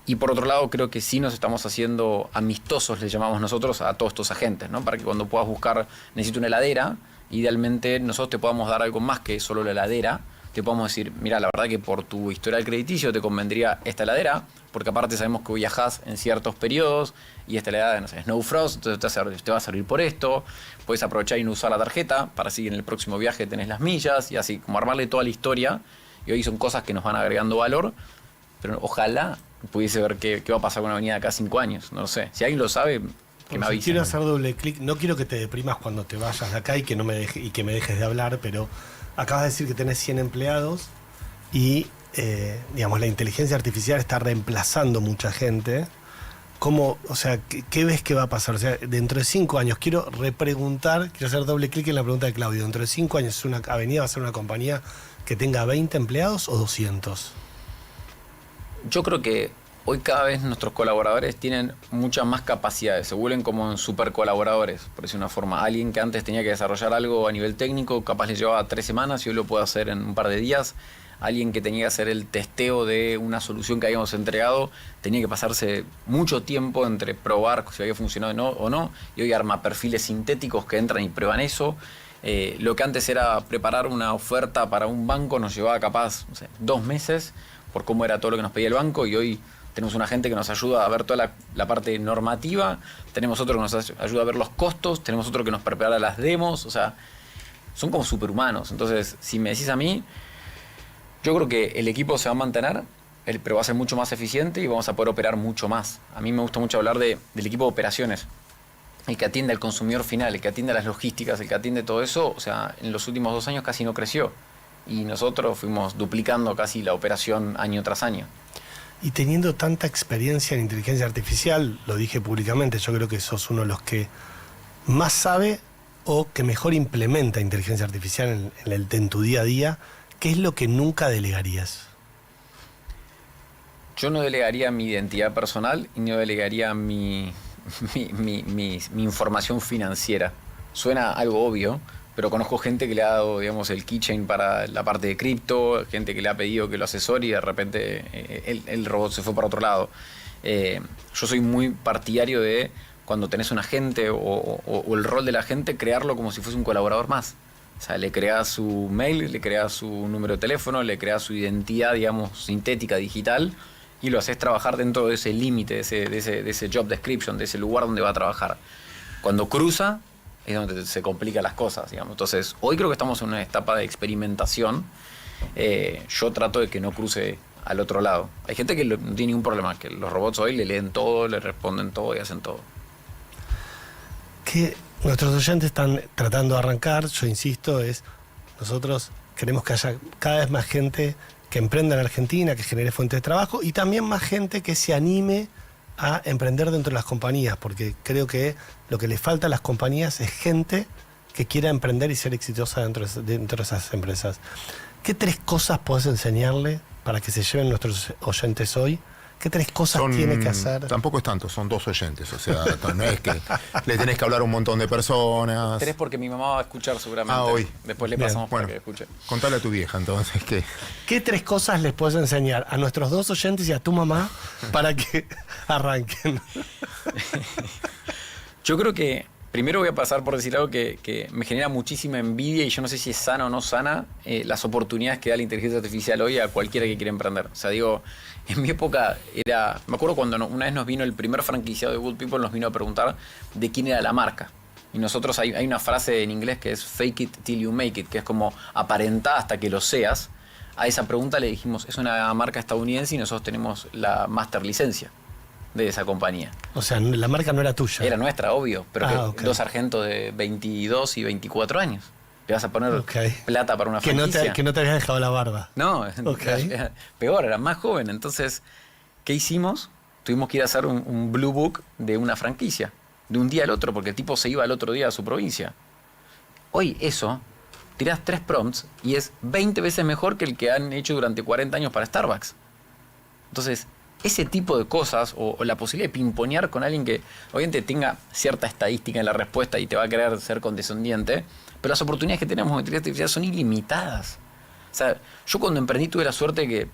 Y por otro lado, creo que sí nos estamos haciendo amistosos, le llamamos nosotros, a todos estos agentes, ¿no? Para que cuando puedas buscar, necesito una heladera, idealmente nosotros te podamos dar algo más que solo la heladera. Te podemos decir, mira, la verdad que por tu historial crediticio te convendría esta heladera, porque aparte sabemos que viajás en ciertos periodos y esta heladera, no sé, Snow Frost, entonces te va a servir por esto. Puedes aprovechar y no usar la tarjeta para así en el próximo viaje tenés las millas y así, como armarle toda la historia. Y hoy son cosas que nos van agregando valor, pero ojalá pudiese ver qué va a pasar con una avenida de acá 5 años, no lo sé. Si alguien lo sabe, que me avise. Quiero hacer doble clic, no quiero que te deprimas cuando te vayas de acá y que me dejes de hablar, pero acabas de decir que tenés 100 empleados y digamos, la inteligencia artificial está reemplazando mucha gente. ¿Cómo, o sea, qué ves que va a pasar? O sea, dentro de 5 años, quiero repreguntar, quiero hacer doble clic en la pregunta de Claudio. Dentro de 5 años, ¿una avenida va a ser una compañía que tenga 20 empleados o 200? Yo creo que hoy cada vez nuestros colaboradores tienen muchas más capacidades, se vuelven como en super colaboradores, por decir una forma. Alguien que antes tenía que desarrollar algo a nivel técnico, capaz le llevaba 3 semanas y hoy lo puede hacer en un par de días. Alguien que tenía que hacer el testeo de una solución que habíamos entregado, tenía que pasarse mucho tiempo entre probar si había funcionado o no, y hoy arma perfiles sintéticos que entran y prueban eso. Lo que antes era preparar una oferta para un banco nos llevaba capaz, no sé, 2 meses por cómo era todo lo que nos pedía el banco, y hoy tenemos una gente que nos ayuda a ver toda la parte normativa, tenemos otro que nos ayuda a ver los costos, tenemos otro que nos prepara las demos, o sea, son como superhumanos. Entonces, si me decís a mí, yo creo que el equipo se va a mantener, pero va a ser mucho más eficiente y vamos a poder operar mucho más. A mí me gusta mucho hablar del equipo de operaciones, el que atiende al consumidor final, el que atiende a las logísticas, el que atiende todo eso. O sea, en los últimos 2 años casi no creció y nosotros fuimos duplicando casi la operación año tras año. Y teniendo tanta experiencia en inteligencia artificial, lo dije públicamente, yo creo que sos uno de los que más sabe o que mejor implementa inteligencia artificial en tu día a día. ¿Qué es lo que nunca delegarías? Yo no delegaría mi identidad personal y no delegaría mi información financiera. Suena algo obvio, pero conozco gente que le ha dado, digamos, el keychain para la parte de cripto, gente que le ha pedido que lo asesore y de repente el robot se fue para otro lado. Yo soy muy partidario de cuando tenés un agente o el rol del agente, crearlo como si fuese un colaborador más. O sea, le creas su mail, le creas su número de teléfono, le creas su identidad, digamos, sintética, digital, y lo haces trabajar dentro de ese límite, de ese job description, de ese lugar donde va a trabajar. Cuando cruza, es donde se complican las cosas, digamos. Entonces, hoy creo que estamos en una etapa de experimentación. Yo trato de que no cruce al otro lado. Hay gente que no tiene ningún problema, que los robots hoy le leen todo, le responden todo y hacen todo. Que nuestros oyentes están tratando de arrancar, yo insisto, nosotros queremos que haya cada vez más gente que emprenda en Argentina, que genere fuentes de trabajo y también más gente que se anime a emprender dentro de las compañías, porque creo que lo que les falta a las compañías es gente que quiera emprender y ser exitosa dentro de esas empresas. ¿Qué 3 cosas podés enseñarle para que se lleven nuestros oyentes hoy? ¿Qué 3 cosas tiene que hacer? Tampoco es tanto, son 2 oyentes. O sea, no es que le tenés que hablar a un montón de personas. 3 porque mi mamá va a escuchar seguramente. Hoy. Después le Bien. pasamos para Bueno, que escuche. contale a tu vieja entonces que... ¿Qué 3 cosas les puedes enseñar a nuestros 2 oyentes y a tu mamá para que arranquen? Yo creo que primero voy a pasar por decir algo que me genera muchísima envidia y yo no sé si es sana o no sana, las oportunidades que da la inteligencia artificial hoy a cualquiera que quiera emprender. O sea, digo, en mi época me acuerdo cuando una vez nos vino el primer franquiciado de Good People, nos vino a preguntar de quién era la marca. Y nosotros hay una frase en inglés que es fake it till you make it, que es como aparentá hasta que lo seas. A esa pregunta le dijimos, es una marca estadounidense y nosotros tenemos la master licencia de esa compañía. O sea, la marca no era tuya. Era nuestra, obvio, pero okay. 2 sargentos de 22 y 24 años. ¿Le vas a poner plata para una que franquicia? Que no te habías dejado la barba. No, Okay. era peor, era más joven. Entonces, ¿qué hicimos? Tuvimos que ir a hacer un blue book de una franquicia, de un día al otro, porque el tipo se iba al otro día a su provincia. Hoy eso, tirás 3 prompts y es 20 veces mejor que el que han hecho durante 40 años para Starbucks. Entonces, ese tipo de cosas, o la posibilidad de pimponear con alguien que obviamente tenga cierta estadística en la respuesta y te va a querer ser condescendiente, pero las oportunidades que tenemos en inteligencia artificial son ilimitadas. O sea, yo cuando emprendí tuve la suerte que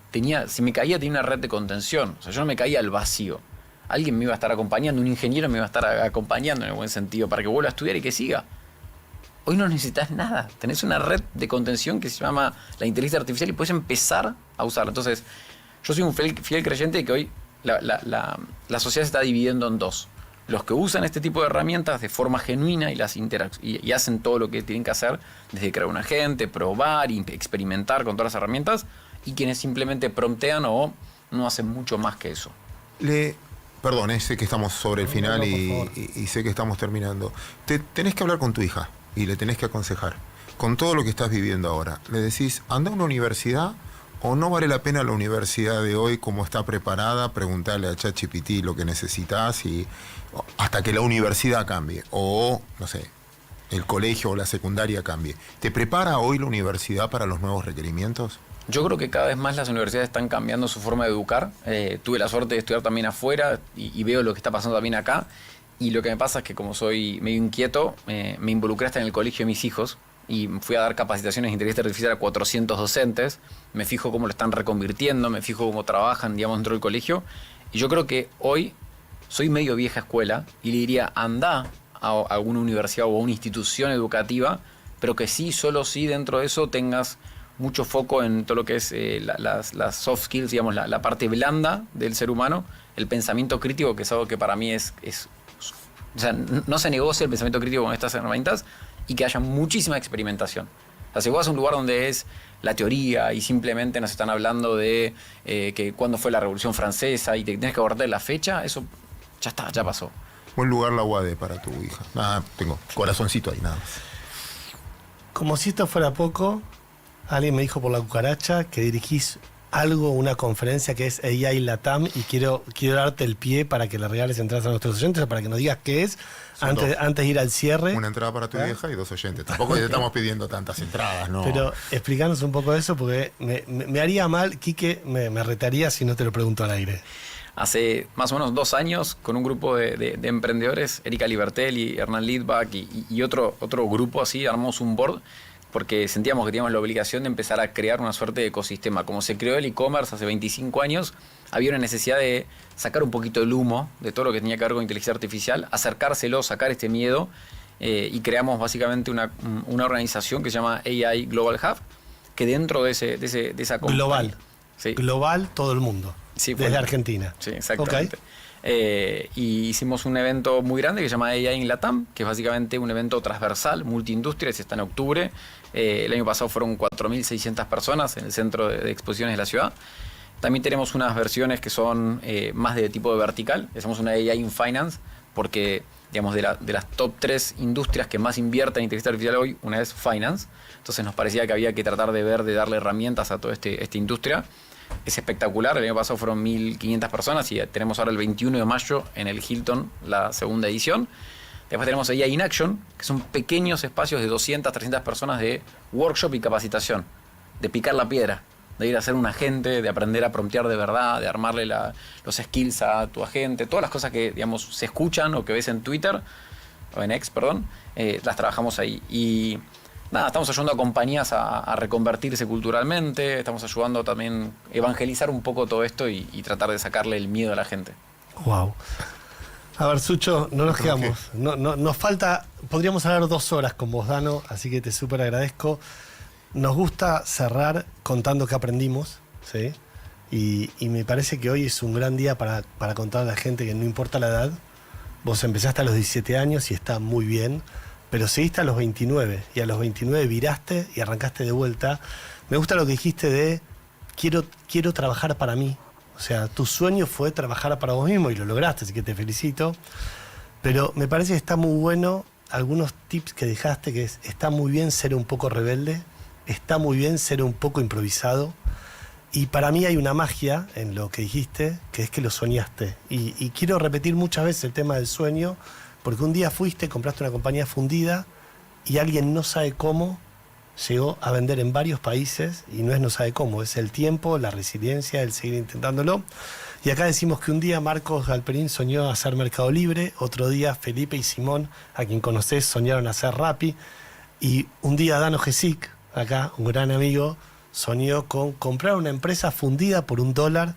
si me caía tenía una red de contención. O sea, yo no me caía al vacío. Alguien me iba a estar acompañando, un ingeniero me iba a estar acompañando en el buen sentido para que vuelva a estudiar y que siga. Hoy no necesitas nada. Tenés una red de contención que se llama la inteligencia artificial y puedes empezar a usarla. Entonces, yo soy un fiel creyente de que hoy la sociedad se está dividiendo en dos. Los que usan este tipo de herramientas de forma genuina y hacen todo lo que tienen que hacer, desde crear un agente, probar y experimentar con todas las herramientas, y quienes simplemente promptean o no hacen mucho más que eso. Perdón, sé que estamos sobre el final y sé que estamos terminando. Tenés que hablar con tu hija y le tenés que aconsejar. Con todo lo que estás viviendo ahora, le decís, anda a una universidad, o no vale la pena la universidad de hoy como está preparada, preguntarle a ChatGPT lo que necesitas y hasta que la universidad cambie, o no sé, el colegio o la secundaria cambie. ¿Te prepara hoy la universidad para los nuevos requerimientos? Yo creo que cada vez más las universidades están cambiando su forma de educar. Tuve la suerte de estudiar también afuera y veo lo que está pasando también acá. Y lo que me pasa es que como soy medio inquieto, me involucré hasta en el colegio de mis hijos y fui a dar capacitaciones de inteligencia artificial a 400 docentes. Me fijo cómo lo están reconvirtiendo, me fijo cómo trabajan, digamos, dentro del colegio. Y yo creo que hoy soy medio vieja escuela y le diría, anda a alguna universidad o a una institución educativa, pero que sí, solo sí dentro de eso tengas mucho foco en todo lo que es las soft skills, digamos, la parte blanda del ser humano, el pensamiento crítico, que es algo que para mí o sea, no se negocia el pensamiento crítico con estas herramientas, y que haya muchísima experimentación. O sea, si vas a un lugar donde es la teoría y simplemente nos están hablando de que cuándo fue la Revolución Francesa y te tienes que guardar la fecha, eso ya está, ya pasó. Buen lugar la UADE para tu hija. Tengo corazoncito ahí, nada más. Como si esto fuera poco, alguien me dijo por la cucaracha que dirigís una conferencia que es AI Latam, y quiero darte el pie para que le regales entradas a nuestros oyentes, o para que nos digas qué es, antes de ir al cierre. Una entrada para tu vieja y 2 oyentes. Tampoco te estamos pidiendo tantas entradas, ¿no? Pero explícanos un poco eso, porque me haría mal, Quique me retaría si no te lo pregunto al aire. Hace más o menos 2 años, con un grupo de emprendedores, Erika Libertelli, Hernán Lidbach y otro grupo así, armamos un board, porque sentíamos que teníamos la obligación de empezar a crear una suerte de ecosistema. Como se creó el e-commerce hace 25 años, había una necesidad de sacar un poquito el humo de todo lo que tenía que ver con inteligencia artificial, acercárselo, sacar este miedo, y creamos básicamente una organización que se llama AI Global Hub, que dentro de esa compañía... Global. Sí. Global, todo el mundo. Sí, desde Argentina. Sí, exactamente. Okay. Y hicimos un evento muy grande que se llama AI in Latam, que es básicamente un evento transversal, multiindustria, y está en octubre. El año pasado fueron 4.600 personas en el centro de exposiciones de la ciudad. También tenemos unas versiones que son más de tipo de vertical. Hacemos una AI in Finance, porque digamos, de las top 3 industrias que más invierten en inteligencia artificial hoy, una es Finance. Entonces nos parecía que había que tratar de darle herramientas a toda esta industria. Es espectacular. El año pasado fueron 1.500 personas y tenemos ahora el 21 de mayo en el Hilton la segunda edición. Después tenemos AI in Action, que son pequeños espacios de 200, 300 personas de workshop y capacitación, de picar la piedra, de ir a ser un agente, de aprender a promptear de verdad, de armarle los skills a tu agente, todas las cosas que, digamos, se escuchan o que ves en Twitter, o en X, perdón, las trabajamos ahí. Y nada, estamos ayudando a compañías a reconvertirse culturalmente, estamos ayudando también a evangelizar un poco todo esto y tratar de sacarle el miedo a la gente. Wow. A ver, Sucho, no nos quedamos. No, nos falta, podríamos hablar 2 horas con vos, Dano, así que te súper agradezco. Nos gusta cerrar contando qué aprendimos, ¿sí? Y me parece que hoy es un gran día para contar a la gente que no importa la edad. Vos empezaste a los 17 años y está muy bien, pero seguiste a los 29 y a los 29 viraste y arrancaste de vuelta. Me gusta lo que dijiste de quiero trabajar para mí. O sea, tu sueño fue trabajar para vos mismo y lo lograste, así que te felicito. Pero me parece que está muy bueno algunos tips que dejaste, que está muy bien ser un poco rebelde, está muy bien ser un poco improvisado. Y para mí hay una magia en lo que dijiste, que es que lo soñaste. Y quiero repetir muchas veces el tema del sueño, porque un día fuiste, compraste una compañía fundida y alguien no sabe cómo llegó a vender en varios países, y no sabe cómo, es el tiempo, la resiliencia, el seguir intentándolo. Y acá decimos que un día Marcos Galperín soñó hacer Mercado Libre, otro día Felipe y Simón, a quien conocés, soñaron hacer Rappi, y un día Dano Gesic, acá, un gran amigo, soñó con comprar una empresa fundida por $1,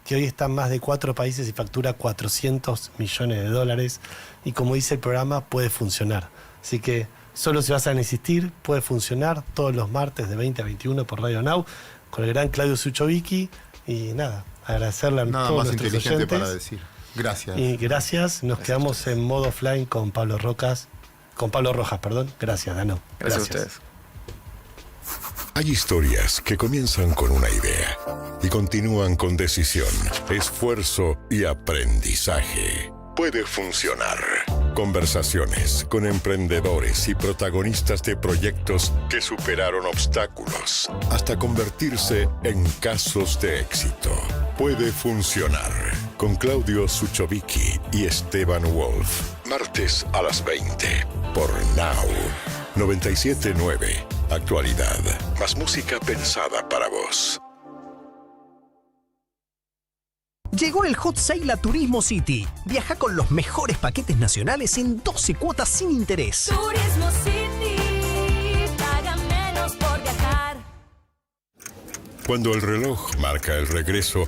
que hoy está en más de 4 países y factura 400 millones de dólares, y como dice el programa, puede funcionar. Así que solo se basan en existir, puede funcionar todos los martes de 20 a 21 por Radio Now, con el gran Claudio Suchovicki, y nada, agradecerle a Nada todos más nuestros inteligente oyentes. para decir. Gracias. Y gracias, nos quedamos en modo offline con Pablo Rojas, Gracias, Dano. Gracias a ustedes. Hay historias que comienzan con una idea y continúan con decisión, esfuerzo y aprendizaje. Puede funcionar. Conversaciones con emprendedores y protagonistas de proyectos que superaron obstáculos hasta convertirse en casos de éxito. Puede funcionar. Con Claudio Suchovicki y Esteban Wolf. Martes a las 20 por Now 97.9. Actualidad. Más música pensada para vos. Llegó el Hot Sale a Turismo City. Viaja con los mejores paquetes nacionales en 12 cuotas sin interés. Turismo City, paga menos por viajar. Cuando el reloj marca el regreso,